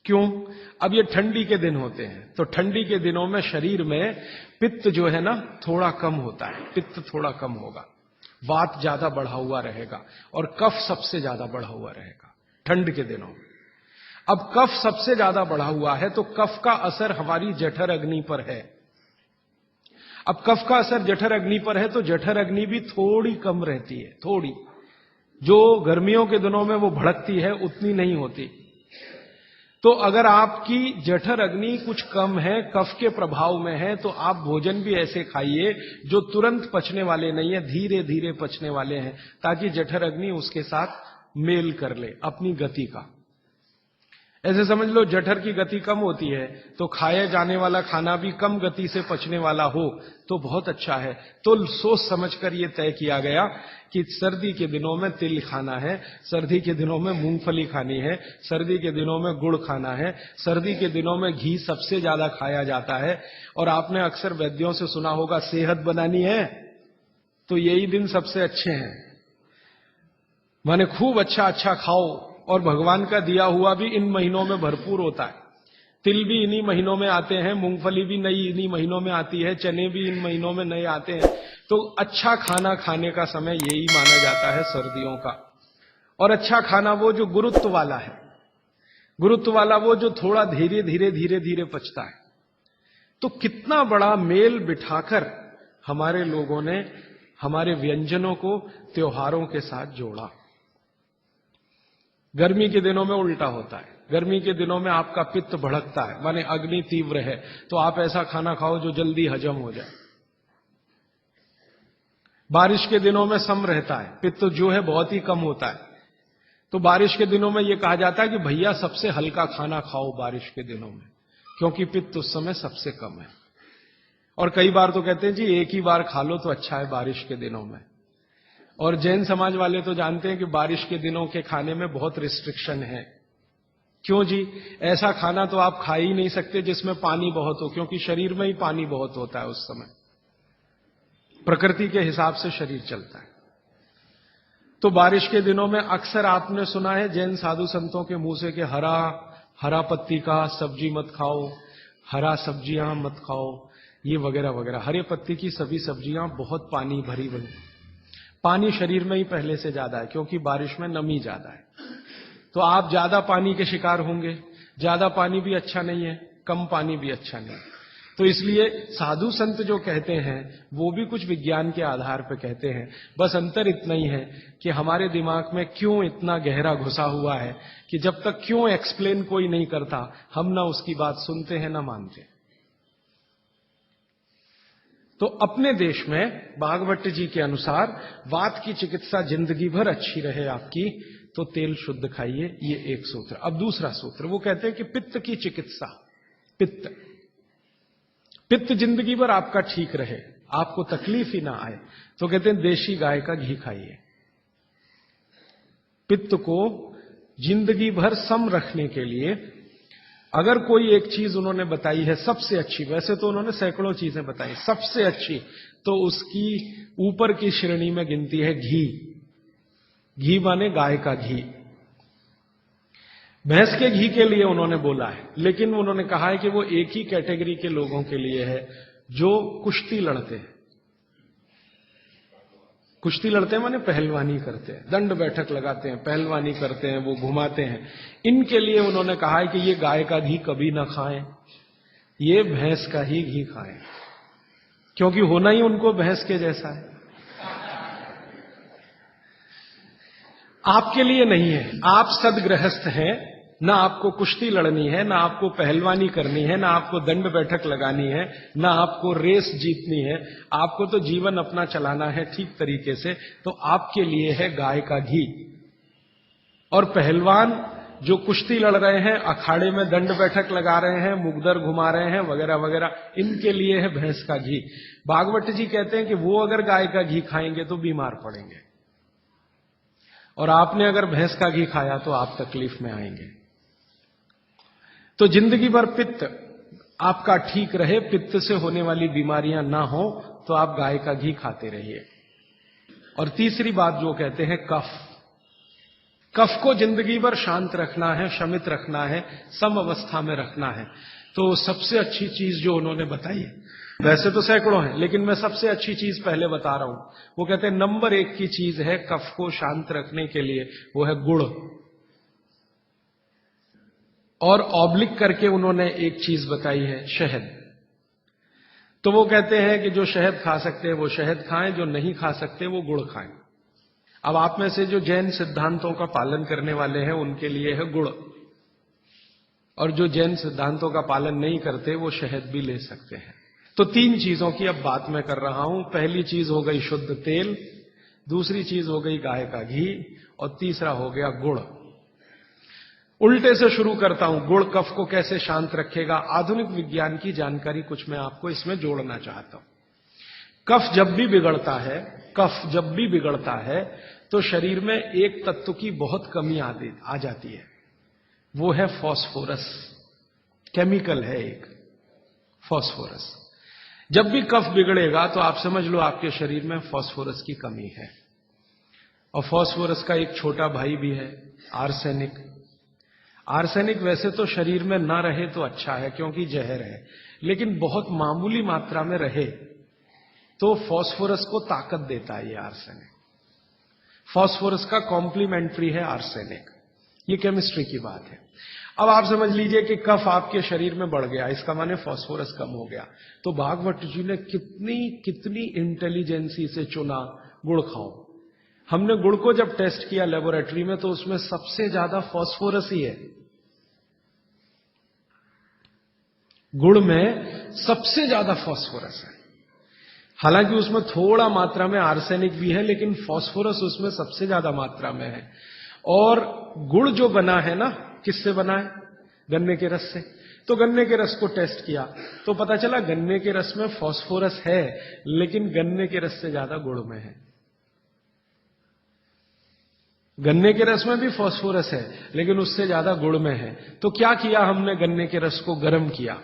S1: क्यों? अब ये ठंडी के दिन होते हैं तो ठंडी के दिनों में शरीर में पित्त जो है ना थोड़ा कम होता है, पित्त थोड़ा कम होगा, वात ज्यादा बढ़ा हुआ रहेगा और कफ सबसे ज्यादा बढ़ा हुआ रहेगा ठंड के दिनों में। अब कफ सबसे ज्यादा बढ़ा हुआ है तो कफ का असर हमारी जठर अग्नि पर है। अब कफ का असर जठर अग्नि पर है तो जठर अग्नि भी थोड़ी कम रहती है, थोड़ी, जो गर्मियों के दिनों में वो भड़कती है उतनी नहीं होती। तो अगर आपकी जठर अग्नि कुछ कम है, कफ के प्रभाव में है, तो आप भोजन भी ऐसे खाइए जो तुरंत पचने वाले नहीं है, धीरे धीरे पचने वाले हैं, ताकि जठर अग्नि उसके साथ मेल कर ले अपनी गति का। ऐसे समझ लो जठर की गति कम होती है तो खाए जाने वाला खाना भी कम गति से पचने वाला हो तो बहुत अच्छा है। तो सोच समझकर यह तय किया गया कि सर्दी के दिनों में तिल खाना है, सर्दी के दिनों में मूंगफली खानी है, सर्दी के दिनों में गुड़ खाना है, सर्दी के दिनों में घी सबसे ज्यादा खाया जाता है। और आपने अक्सर वैद्यों से सुना होगा सेहत बनानी है तो यही दिन सबसे अच्छे हैं, माने खूब अच्छा अच्छा खाओ। और भगवान का दिया हुआ भी इन महीनों में भरपूर होता है। तिल भी इन्हीं महीनों में आते हैं, मूंगफली भी नई इन्हीं महीनों में आती है, चने भी इन महीनों में नए आते हैं। तो अच्छा खाना खाने का समय यही माना जाता है सर्दियों का। और अच्छा खाना वो जो गुरुत्व वाला है, गुरुत्व वाला वो जो थोड़ा धीरे धीरे धीरे धीरे पचता है। तो कितना बड़ा मेल बिठाकर हमारे लोगों ने हमारे व्यंजनों को त्योहारों के साथ जोड़ा। गर्मी के दिनों में उल्टा होता है, गर्मी के दिनों में आपका पित्त भड़कता है, माने अग्नि तीव्र है, तो आप ऐसा खाना खाओ जो जल्दी हजम हो जाए। बारिश के दिनों में सम रहता है, पित्त जो है बहुत ही कम होता है। तो बारिश के दिनों में यह कहा जाता है कि भैया सबसे हल्का खाना खाओ बारिश के दिनों में, क्योंकि पित्त उस समय सबसे कम है। और कई बार तो कहते हैं जी एक ही बार खा लो तो अच्छा है बारिश के दिनों में। और जैन समाज वाले तो जानते हैं कि बारिश के दिनों के खाने में बहुत रिस्ट्रिक्शन है। क्यों जी? ऐसा खाना तो आप खा ही नहीं सकते जिसमें पानी बहुत हो, क्योंकि शरीर में ही पानी बहुत होता है उस समय, प्रकृति के हिसाब से शरीर चलता है। तो बारिश के दिनों में अक्सर आपने सुना है जैन साधु संतों के मुंह से कि हरा पत्ती का सब्जी मत खाओ, हरा सब्जियां मत खाओ, ये वगैरह वगैरह। हरे पत्ती की सभी सब्जियां बहुत पानी भरी बनी, पानी शरीर में ही पहले से ज्यादा है क्योंकि बारिश में नमी ज्यादा है। तो आप ज्यादा पानी के शिकार होंगे। ज्यादा पानी भी अच्छा नहीं है, कम पानी भी अच्छा नहीं। तो इसलिए साधु संत जो कहते हैं वो भी कुछ विज्ञान के आधार पर कहते हैं। बस अंतर इतना ही है कि हमारे दिमाग में क्यों इतना गहरा घुसा हुआ है कि जब तक क्यों एक्सप्लेन कोई नहीं करता हम ना उसकी बात सुनते हैं ना मानते। तो अपने देश में भागवत जी के अनुसार वात की चिकित्सा जिंदगी भर अच्छी रहे आपकी तो तेल शुद्ध खाइए, ये एक सूत्र। अब दूसरा सूत्र वो कहते हैं कि पित्त की चिकित्सा, पित्त जिंदगी भर आपका ठीक रहे, आपको तकलीफ ही ना आए, तो कहते हैं देशी गाय का घी खाइए। पित्त को जिंदगी भर सम रखने के लिए अगर कोई एक चीज उन्होंने बताई है सबसे अच्छी, वैसे तो उन्होंने सैकड़ों चीजें बताई, सबसे अच्छी तो उसकी ऊपर की श्रेणी में गिनती है घी। घी माने गाय का घी। भैंस के घी के लिए उन्होंने बोला है, लेकिन उन्होंने कहा है कि वो एक ही कैटेगरी के लोगों के लिए है जो कुश्ती लड़ते हैं। कुश्ती लड़ते हैं माने पहलवानी करते हैं, दंड बैठक लगाते हैं, पहलवानी करते हैं, वो घुमाते हैं। इनके लिए उन्होंने कहा है कि ये गाय का घी कभी ना खाएं, ये भैंस का ही घी खाएं, क्योंकि होना ही उनको भैंस के जैसा है। आपके लिए नहीं है, आप सदगृहस्थ हैं, ना आपको कुश्ती लड़नी है, ना आपको पहलवानी करनी है, ना आपको दंड बैठक लगानी है, ना आपको रेस जीतनी है, आपको तो जीवन अपना चलाना है ठीक तरीके से। तो आपके लिए है गाय का घी। और पहलवान जो कुश्ती लड़ रहे हैं, अखाड़े में दंड बैठक लगा रहे हैं, मुगदर घुमा रहे हैं वगैरह वगैरह, इनके लिए है भैंस का घी। भागवत जी कहते हैं कि वो अगर गाय का घी खाएंगे तो बीमार पड़ेंगे, और आपने अगर भैंस का घी खाया तो आप तकलीफ में आएंगे। तो जिंदगी भर पित्त आपका ठीक रहे, पित्त से होने वाली बीमारियां ना हो, तो आप गाय का घी खाते रहिए। और तीसरी बात जो कहते हैं कफ को जिंदगी भर शांत रखना है, शमित रखना है, सम अवस्था में रखना है। तो सबसे अच्छी चीज जो उन्होंने बताई है, वैसे तो सैकड़ों हैं, लेकिन मैं सबसे अच्छी चीज पहले बता रहा हूं। वो कहते हैं नंबर 1 की चीज है कफ को शांत रखने के लिए, वो है गुड़। और ऑब्लिक करके उन्होंने एक चीज बताई है, शहद। तो वो कहते हैं कि जो शहद खा सकते हैं वो शहद खाएं, जो नहीं खा सकते वो गुड़ खाएं। अब आप में से जो जैन सिद्धांतों का पालन करने वाले हैं उनके लिए है गुड़, और जो जैन सिद्धांतों का पालन नहीं करते वो शहद भी ले सकते हैं। तो 3 चीजों की अब बात मैं कर रहा हूं। पहली चीज हो गई शुद्ध तेल, दूसरी चीज हो गई गाय का घी, और तीसरा हो गया गुड़। उल्टे से शुरू करता हूं, गुड़ कफ को कैसे शांत रखेगा। आधुनिक विज्ञान की जानकारी कुछ मैं आपको इसमें जोड़ना चाहता हूं। कफ जब भी बिगड़ता है तो शरीर में एक तत्व की बहुत कमी आ जाती है, वो है फास्फोरस। केमिकल है एक फास्फोरस। जब भी कफ बिगड़ेगा तो आप समझ लो आपके शरीर में फास्फोरस की कमी है। और फास्फोरस का एक छोटा भाई भी है, आर्सेनिक। आर्सेनिक वैसे तो शरीर में ना रहे तो अच्छा है क्योंकि जहर है, लेकिन बहुत मामूली मात्रा में रहे तो फास्फोरस को ताकत देता है ये आर्सेनिक। फास्फोरस का कॉम्प्लीमेंट्री है आर्सेनिक। ये केमिस्ट्री की बात है। अब आप समझ लीजिए कि कफ आपके शरीर में बढ़ गया, इसका माने फास्फोरस कम हो गया। तो भागवत जी ने कितनी इंटेलिजेंसी से चुना गुड़ खाओ। हमने गुड़ को जब टेस्ट किया लेबोरेटरी में तो उसमें सबसे ज्यादा फास्फोरस ही है। गुड़ में सबसे ज्यादा फास्फोरस है। हालांकि उसमें थोड़ा मात्रा में आर्सेनिक भी है, लेकिन फास्फोरस उसमें सबसे ज्यादा मात्रा में है। और गुड़ जो बना है ना, किससे बना है? गन्ने के रस से। तो गन्ने के रस को टेस्ट किया तो पता चला गन्ने के रस में फास्फोरस है, लेकिन गन्ने के रस से ज्यादा गुड़ में है। गन्ने के रस में भी फास्फोरस है, लेकिन उससे ज्यादा गुड़ में है। तो क्या किया हमने? गन्ने के रस को गर्म किया।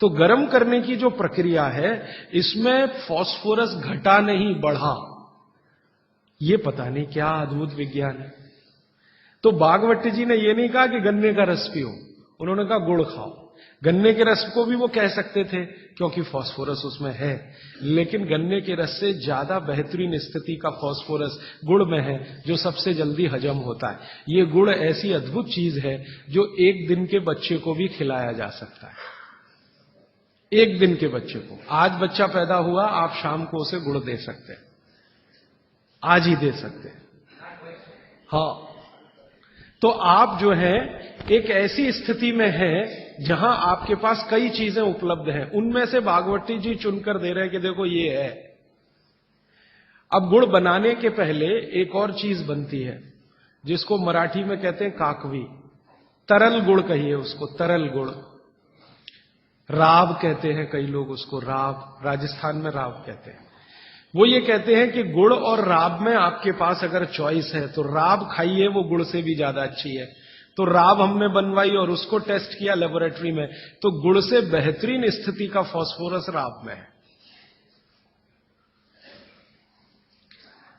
S1: तो गर्म करने की जो प्रक्रिया है, इसमें फास्फोरस घटा नहीं, बढ़ा। ये पता नहीं क्या अद्भुत विज्ञान है। तो भागवती जी ने ये नहीं कहा कि गन्ने का रस पियो, उन्होंने कहा गुड़ खाओ। गन्ने के रस को भी वो कह सकते थे क्योंकि फास्फोरस उसमें है, लेकिन गन्ने के रस से ज्यादा बेहतरीन स्थिति का फास्फोरस गुड़ में है, जो सबसे जल्दी हजम होता है। ये गुड़ ऐसी अद्भुत चीज है जो 1 दिन के बच्चे को भी खिलाया जा सकता है। 1 दिन के बच्चे को, आज बच्चा पैदा हुआ, आप शाम को उसे गुड़ दे सकते हैं, आज ही दे सकते हैं। हाँ, तो आप जो है एक ऐसी स्थिति में हैं जहां आपके पास कई चीजें उपलब्ध हैं, उनमें से भागवती जी चुनकर दे रहे हैं कि देखो ये है। अब गुड़ बनाने के पहले एक और चीज बनती है जिसको मराठी में कहते हैं काकवी। तरल गुड़ कहिए उसको, तरल गुड़। राब कहते हैं कई लोग उसको, राब, राजस्थान में राब कहते हैं। वो ये कहते हैं कि गुड़ और राब में आपके पास अगर चॉइस है तो राब खाइए, वो गुड़ से भी ज्यादा अच्छी है। तो राब हमने बनवाई और उसको टेस्ट किया लेबोरेटरी में, तो गुड़ से बेहतरीन स्थिति का फास्फोरस राब में है।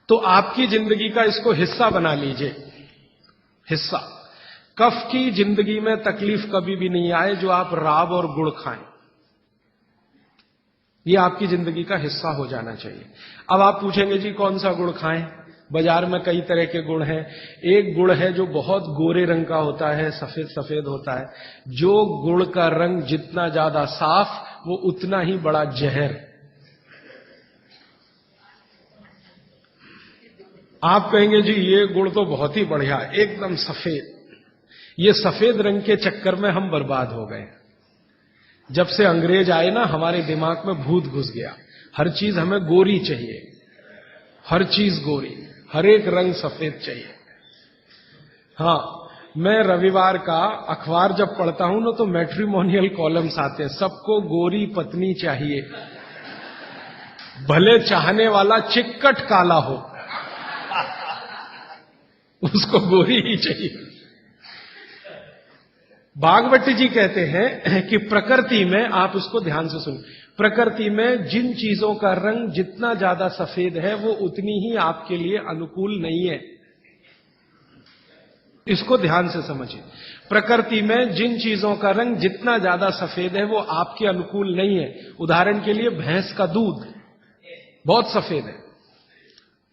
S1: तो आपकी जिंदगी का इसको हिस्सा बना लीजिए, हिस्सा। कफ की जिंदगी में तकलीफ कभी भी नहीं आए जो आप राब और गुड़ खाएं। ये आपकी जिंदगी का हिस्सा हो जाना चाहिए। अब आप पूछेंगे जी कौन सा गुड़ खाएं? बाजार में कई तरह के गुड़ हैं। एक गुड़ है जो बहुत गोरे रंग का होता है, सफेद सफेद होता है। जो गुड़ का रंग जितना ज्यादा साफ, वो उतना ही बड़ा जहर। आप कहेंगे जी ये गुड़ तो बहुत ही बढ़िया, एकदम सफेद। ये सफेद रंग के चक्कर में हम बर्बाद हो गए। जब से अंग्रेज आए ना, हमारे दिमाग में भूत घुस गया। हर चीज हमें गोरी चाहिए, हर चीज गोरी, हर एक रंग सफेद चाहिए। हाँ, मैं रविवार का अखबार जब पढ़ता हूं ना तो मैट्रिमोनियल कॉलम्स आते हैं, सबको गोरी पत्नी चाहिए, भले चाहने वाला चिक्कट काला हो, उसको गोरी ही चाहिए। भागवती जी कहते हैं कि प्रकृति में, आप उसको ध्यान से सुनिए, प्रकृति में जिन चीजों का रंग जितना ज्यादा सफेद है वो उतनी ही आपके लिए अनुकूल नहीं है। इसको ध्यान से समझिए। प्रकृति में जिन चीजों का रंग जितना ज्यादा सफेद है वो आपके अनुकूल नहीं है। उदाहरण के लिए भैंस का दूध बहुत सफेद है,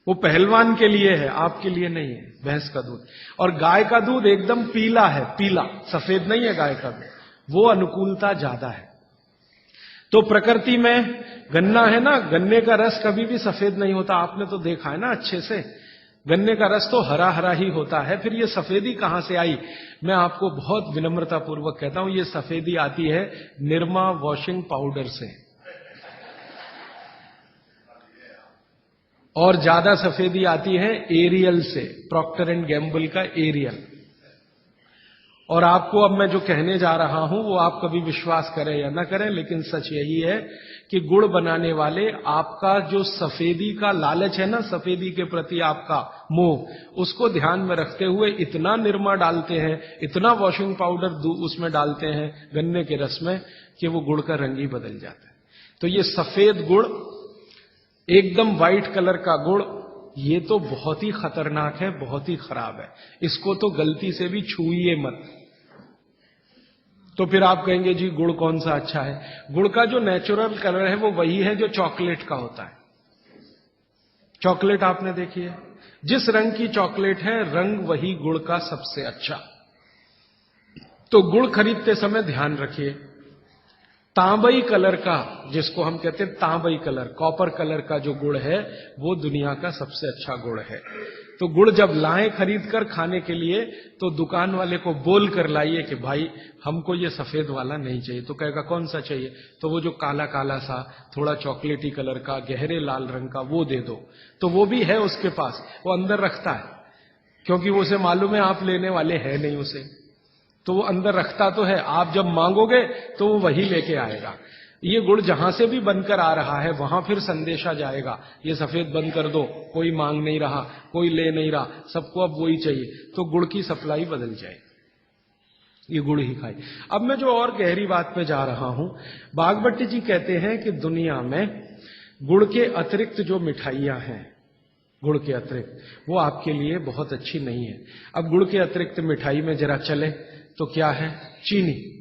S1: वो पहलवान के लिए है, आपके लिए नहीं है भैंस का दूध। और गाय का दूध एकदम पीला है, पीला, सफेद नहीं है गाय का दूध, वो अनुकूलता ज्यादा है। तो प्रकृति में गन्ना है ना, गन्ने का रस कभी भी सफेद नहीं होता, आपने तो देखा है ना अच्छे से। गन्ने का रस तो हरा हरा ही होता है। फिर ये सफेदी कहां से आई? मैं आपको बहुत विनम्रता पूर्वक कहता हूं, ये सफेदी आती है निरमा वॉशिंग पाउडर से, और ज्यादा सफेदी आती है एरियल से, प्रॉक्टर एंड गैम्बल का एरियल। और आपको अब मैं जो कहने जा रहा हूं वो आप कभी विश्वास करें या ना करें, लेकिन सच यही है कि गुड़ बनाने वाले आपका जो सफेदी का लालच है ना, सफेदी के प्रति आपका मोह, उसको ध्यान में रखते हुए इतना निरमा डालते हैं, इतना वॉशिंग पाउडर उसमें डालते हैं गन्ने के रस में कि वो गुड़ का रंग ही बदल जाता है। तो ये सफेद गुड़, एकदम व्हाइट कलर का गुड़, ये तो बहुत ही खतरनाक है, बहुत ही खराब है। इसको तो गलती से भी छूइए मत। तो फिर आप कहेंगे जी गुड़ कौन सा अच्छा है? गुड़ का जो नेचुरल कलर है वो वही है जो चॉकलेट का होता है। चॉकलेट आपने देखी है, जिस रंग की चॉकलेट है रंग वही गुड़ का सबसे अच्छा। तो गुड़ खरीदते समय ध्यान रखिए, तांबई कलर का, जिसको हम कहते हैं तांबई कलर, कॉपर कलर का जो गुड़ है वो दुनिया का सबसे अच्छा गुड़ है। तो गुड़ जब लाएं खरीद कर खाने के लिए तो दुकान वाले को बोल कर लाइए कि भाई हमको ये सफेद वाला नहीं चाहिए। तो कहेगा कौन सा चाहिए? तो वो जो काला काला सा, थोड़ा चॉकलेटी कलर का, गहरे लाल रंग का, वो दे दो। तो वो भी है उसके पास, वो अंदर रखता है, क्योंकि वो उसे मालूम है आप लेने वाले हैं नहीं उसे, तो वो अंदर रखता तो है। आप जब मांगोगे तो वो वही लेके आएगा। ये गुड़ जहां से भी बनकर आ रहा है वहां फिर संदेशा जाएगा, ये सफेद बंद कर दो, कोई मांग नहीं रहा, कोई ले नहीं रहा, सबको अब वही चाहिए। तो गुड़ की सप्लाई बदल जाएगी, ये गुड़ ही खाई। अब मैं जो और गहरी बात पे जा रहा हूं, बागभट्ट जी कहते हैं कि दुनिया में गुड़ के अतिरिक्त जो मिठाइयां हैं, गुड़ के अतिरिक्त, वो आपके लिए बहुत अच्छी नहीं है। अब गुड़ के अतिरिक्त मिठाई में जरा चले तो क्या है? चीनी।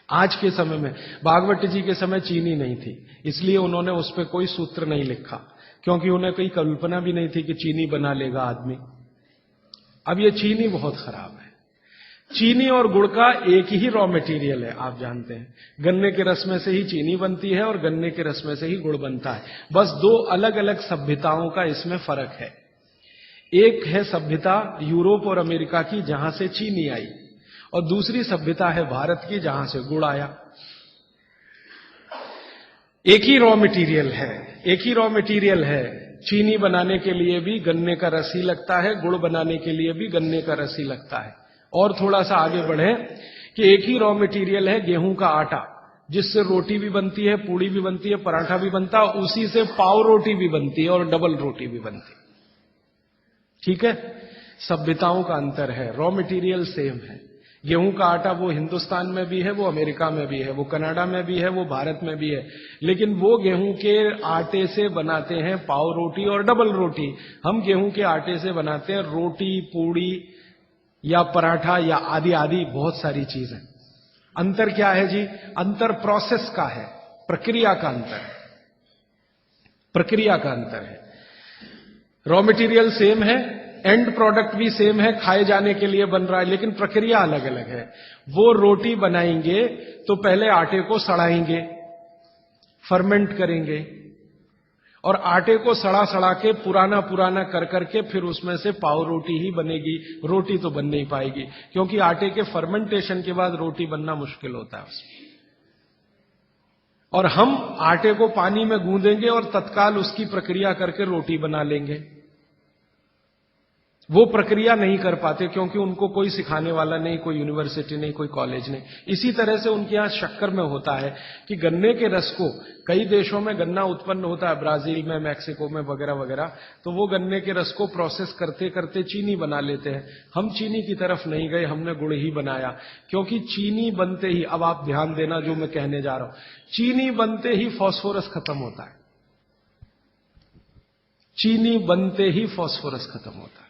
S1: आज के समय में, बागभट्ट जी के समय चीनी नहीं थी, इसलिए उन्होंने उस पर कोई सूत्र नहीं लिखा, क्योंकि उन्हें कोई कल्पना भी नहीं थी कि चीनी बना लेगा आदमी। अब ये चीनी बहुत खराब है। चीनी और गुड़ का एक ही रॉ मटेरियल है, आप जानते हैं। गन्ने के रस में से ही चीनी बनती है और गन्ने के रस में से ही गुड़ बनता है। बस दो अलग अलग सभ्यताओं का इसमें फर्क है। एक है सभ्यता यूरोप और अमेरिका की, जहां से चीनी आई, और दूसरी सभ्यता है भारत की, जहां से गुड़ आया। एक ही रॉ मटेरियल है, एक ही रॉ मटेरियल है। चीनी बनाने के लिए भी गन्ने का रस ही लगता है, गुड़ बनाने के लिए भी गन्ने का रस ही लगता है। और थोड़ा सा आगे बढ़े कि एक ही रॉ मटेरियल है गेहूं का आटा, जिससे रोटी भी बनती है, पूड़ी भी बनती है, पराठा भी बनता है, उसी से पाव रोटी भी बनती है और डबल रोटी भी बनती है। ठीक है, सभ्यताओं का अंतर है, रॉ मटेरियल सेम है। गेहूं का आटा वो हिंदुस्तान में भी है, वो अमेरिका में भी है, वो कनाडा में भी है, वो भारत में भी है, लेकिन वो गेहूं के आटे से बनाते हैं पाव रोटी और डबल रोटी। हम गेहूं के आटे से बनाते हैं रोटी, पूड़ी या पराठा या आदि आदि बहुत सारी चीजें। अंतर क्या है जी? अंतर प्रोसेस का है, प्रक्रिया का अंतर है, प्रक्रिया का अंतर है। रॉ मटेरियल सेम है, एंड प्रोडक्ट भी सेम है, खाए जाने के लिए बन रहा है, लेकिन प्रक्रिया अलग अलग है। वो रोटी बनाएंगे तो पहले आटे को सड़ाएंगे, फर्मेंट करेंगे, और आटे को सड़ा सड़ा के पुराना पुराना कर करके फिर उसमें से पाव रोटी ही बनेगी। रोटी तो बन नहीं पाएगी, क्योंकि आटे के फर्मेंटेशन के बाद रोटी बनना मुश्किल होता है उसमें। और हम आटे को पानी में गूंदेंगे और तत्काल उसकी प्रक्रिया करके रोटी बना लेंगे। वो प्रक्रिया नहीं कर पाते, क्योंकि उनको कोई सिखाने वाला नहीं, कोई यूनिवर्सिटी नहीं, कोई कॉलेज नहीं। इसी तरह से उनके यहां शक्कर में होता है कि गन्ने के रस को, कई देशों में गन्ना उत्पन्न होता है, ब्राजील में, मैक्सिको में वगैरह वगैरह, तो वो गन्ने के रस को प्रोसेस करते करते चीनी बना लेते हैं। हम चीनी की तरफ नहीं गए, हमने गुड़ ही बनाया, क्योंकि चीनी बनते ही, अब आप ध्यान देना जो मैं कहने जा रहा हूं, चीनी बनते ही फास्फोरस खत्म होता है। चीनी बनते ही फास्फोरस खत्म होता है,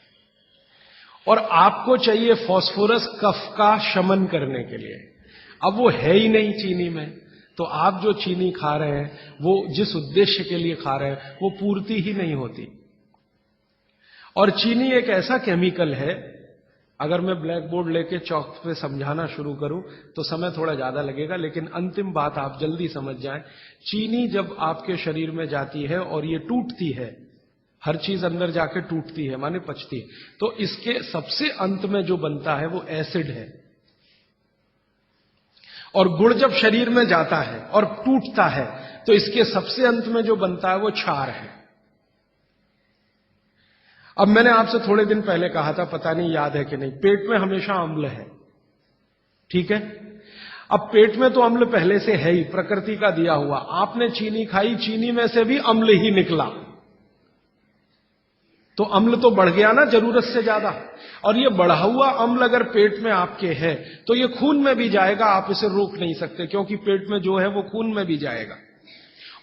S1: और आपको चाहिए फास्फोरस कफ का शमन करने के लिए। अब वो है ही नहीं चीनी में, तो आप जो चीनी खा रहे हैं वो जिस उद्देश्य के लिए खा रहे हैं वो पूर्ति ही नहीं होती। और चीनी एक ऐसा केमिकल है, अगर मैं ब्लैक बोर्ड लेके चौक पे समझाना शुरू करूं तो समय थोड़ा ज्यादा लगेगा, लेकिन अंतिम बात आप जल्दी समझ जाएं। चीनी जब आपके शरीर में जाती है और ये टूटती है, हर चीज अंदर जाके टूटती है, माने पचती है। तो इसके सबसे अंत में जो बनता है वो एसिड है। और गुड़ जब शरीर में जाता है और टूटता है तो इसके सबसे अंत में जो बनता है वो क्षार है। अब मैंने आपसे थोड़े दिन पहले कहा था, पता नहीं याद है कि नहीं, पेट में हमेशा अम्ल है, ठीक है। अब पेट में तो अम्ल पहले से है ही, प्रकृति का दिया हुआ। आपने चीनी खाई, चीनी में से भी अम्ल ही निकला, तो अम्ल तो बढ़ गया ना जरूरत से ज्यादा। और ये बढ़ा हुआ अम्ल अगर पेट में आपके है तो ये खून में भी जाएगा, आप इसे रोक नहीं सकते, क्योंकि पेट में जो है वो खून में भी जाएगा।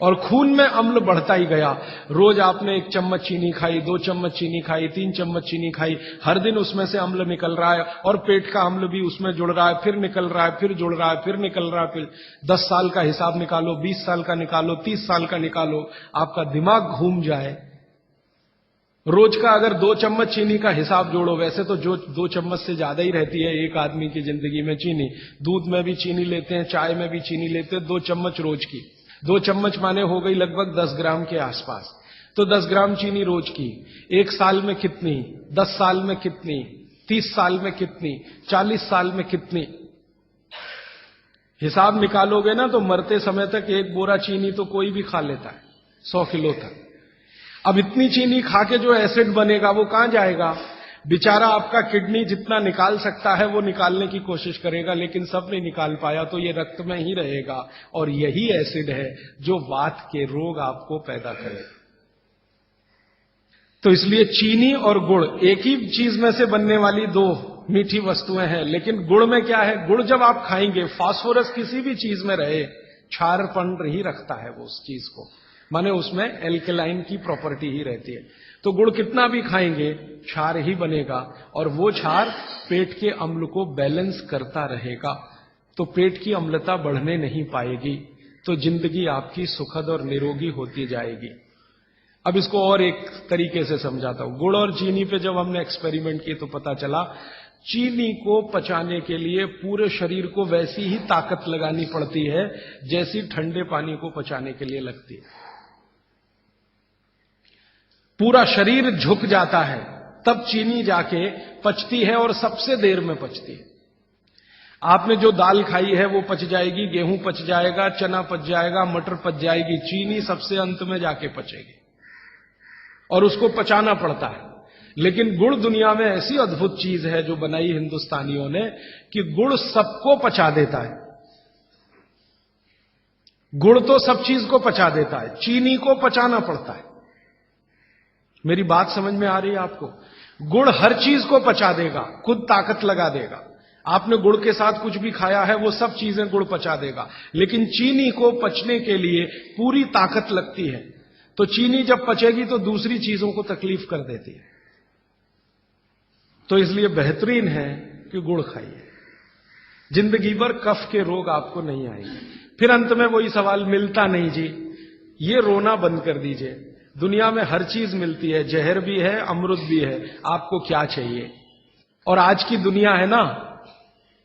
S1: और खून में अम्ल बढ़ता ही गया। रोज आपने 1 चम्मच चीनी खाई, 2 चम्मच चीनी खाई, 3 चम्मच चीनी खाई, हर दिन उसमें से अम्ल निकल रहा है, और पेट का अम्ल भी उसमें जुड़ रहा है, फिर निकल रहा है, फिर जुड़ रहा है, फिर निकल रहा है। फिर 10 साल का हिसाब निकालो, 20 साल का निकालो, 30 साल का निकालो, आपका दिमाग घूम जाए। रोज का अगर 2 चम्मच चीनी का हिसाब जोड़ो, वैसे तो जो 2 चम्मच से ज्यादा ही रहती है एक आदमी की जिंदगी में चीनी। दूध में भी चीनी लेते हैं, चाय में भी चीनी लेते हैं, 2 चम्मच रोज की। 2 चम्मच माने हो गई लगभग 10 ग्राम के आसपास। तो 10 ग्राम चीनी रोज की, 1 साल में कितनी, 10 साल में कितनी, 30 साल में कितनी, 40 साल में कितनी, हिसाब निकालोगे ना तो मरते समय तक 1 बोरा चीनी तो कोई भी खा लेता है, 100 किलो तक। अब इतनी चीनी खा के जो एसिड बनेगा वो कहां जाएगा? बेचारा आपका किडनी जितना निकाल सकता है वो निकालने की कोशिश करेगा, लेकिन सब नहीं निकाल पाया तो ये रक्त में ही रहेगा। और यही एसिड है जो वात के रोग आपको पैदा करेगा। तो इसलिए चीनी और गुड़ एक ही चीज में से बनने वाली 2 मीठी वस्तुएं हैं, लेकिन गुड़ में क्या है? गुड़ जब आप खाएंगे, फास्फोरस किसी भी चीज में रहे, क्षारपन ही रखता है वो उस चीज को, माने उसमें एल्केलाइन की प्रॉपर्टी ही रहती है। तो गुड़ कितना भी खाएंगे क्षार ही बनेगा, और वो क्षार पेट के अम्ल को बैलेंस करता रहेगा। तो पेट की अम्लता बढ़ने नहीं पाएगी, तो जिंदगी आपकी सुखद और निरोगी होती जाएगी। अब इसको और एक तरीके से समझाता हूं। गुड़ और चीनी पे जब हमने एक्सपेरिमेंट किए तो पता चला चीनी को पचाने के लिए पूरे शरीर को वैसी ही ताकत लगानी पड़ती है जैसी ठंडे पानी को पचाने के लिए लगती है। पूरा शरीर झुक जाता है तब चीनी जाके पचती है, और सबसे देर में पचती है। आपने जो दाल खाई है वो पच जाएगी, गेहूं पच जाएगा, चना पच जाएगा, मटर पच जाएगी, चीनी सबसे अंत में जाके पचेगी, और उसको पचाना पड़ता है। लेकिन गुड़ दुनिया में ऐसी अद्भुत चीज है जो बनाई हिंदुस्तानियों ने कि गुड़ सबको पचा देता है। गुड़ तो सब चीज को पचा देता है, चीनी को पचाना पड़ता है। मेरी बात समझ में आ रही है आपको? गुड़ हर चीज को पचा देगा, खुद ताकत लगा देगा। आपने गुड़ के साथ कुछ भी खाया है वो सब चीजें गुड़ पचा देगा, लेकिन चीनी को पचने के लिए पूरी ताकत लगती है। तो चीनी जब पचेगी तो दूसरी चीजों को तकलीफ कर देती है। तो इसलिए बेहतरीन है कि गुड़ खाइए, जिंदगी भर कफ के रोग आपको नहीं आएंगे। फिर अंत में वही सवाल, मिलता नहीं जी, ये रोना बंद कर दीजिए। दुनिया में हर चीज मिलती है, जहर भी है, अमृत भी है, आपको क्या चाहिए? और आज की दुनिया है ना,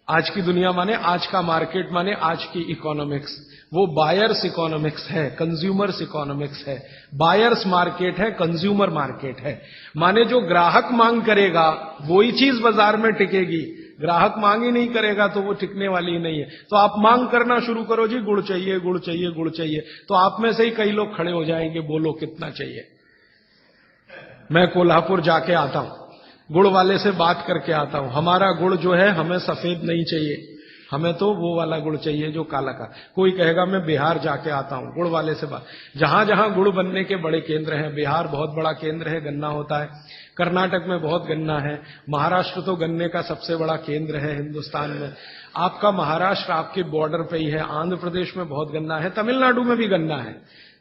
S1: आज की दुनिया माने आज का मार्केट, माने आज की इकोनॉमिक्स, वो बायर्स इकोनॉमिक्स है, कंज्यूमर्स इकोनॉमिक्स है। बायर्स मार्केट है, कंज्यूमर मार्केट है। माने जो ग्राहक मांग करेगा वही चीज बाजार में टिकेगी, ग्राहक मांग ही नहीं करेगा तो वो टिकने वाली ही नहीं है। तो आप मांग करना शुरू करो, जी गुड़ चाहिए, गुड़ चाहिए, गुड़ चाहिए, तो आप में से ही कई लोग खड़े हो जाएंगे, बोलो कितना चाहिए। मैं कोल्हापुर जाके आता हूं, गुड़ वाले से बात करके आता हूं, हमारा गुड़ जो है हमें सफेद नहीं चाहिए, हमें तो वो वाला गुड़ चाहिए जो काला का। कोई कहेगा मैं बिहार जाके आता हूं, गुड़ वाले से बात। जहां जहां गुड़ बनने के बड़े केंद्र हैं, बिहार बहुत बड़ा केंद्र है, गन्ना होता है, कर्नाटक में बहुत गन्ना है, महाराष्ट्र तो गन्ने का सबसे बड़ा केंद्र है हिंदुस्तान में। आपका महाराष्ट्र आपके बॉर्डर पे ही है, आंध्र प्रदेश में बहुत गन्ना है, तमिलनाडु में भी गन्ना है,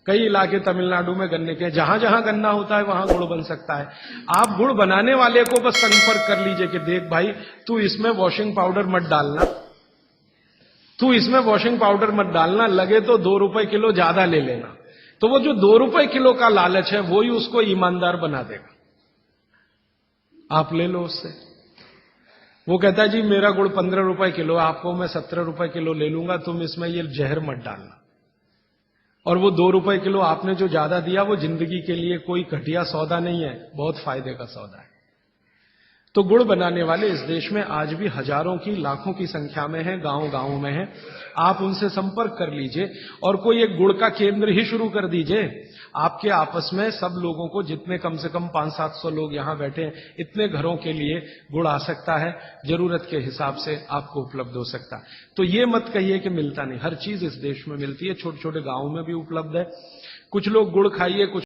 S1: कई इलाके तमिलनाडु में गन्ने के। जहां जहां गन्ना होता है वहां गुड़ बन सकता है। आप गुड़ बनाने वाले को बस संपर्क कर लीजिए कि देख भाई तू इसमें वॉशिंग पाउडर मत डालना, तू इसमें वॉशिंग पाउडर मत डालना, लगे तो 2 रुपए किलो ज्यादा ले लेना। तो वो जो 2 रुपए किलो का लालच है वो ही उसको ईमानदार बना देगा। आप ले लो उससे। वो कहता है जी मेरा गुड़ 15 रुपए किलो, आपको मैं 17 रुपए किलो ले लूंगा, तुम इसमें ये जहर मत डालना। और वो 2 रुपए किलो आपने जो ज्यादा दिया वो जिंदगी के लिए कोई घटिया सौदा नहीं है, बहुत फायदे का सौदा है। तो गुड़ बनाने वाले इस देश में आज भी हजारों की लाखों की संख्या में है, गांव-गांव में है। आप उनसे संपर्क कर लीजिए और कोई एक गुड़ का केंद्र ही शुरू कर दीजिए। आपके आपस में सब लोगों को, जितने कम से कम 500-700 लोग यहां बैठे हैं, इतने घरों के लिए गुड़ आ सकता है, जरूरत के हिसाब से आपको उपलब्ध हो सकता है। तो ये मत कहिए कि मिलता नहीं, हर चीज इस देश में मिलती है, छोटे छोटे गांवों में भी उपलब्ध है। कुछ लोग गुड़ खाइए, कुछ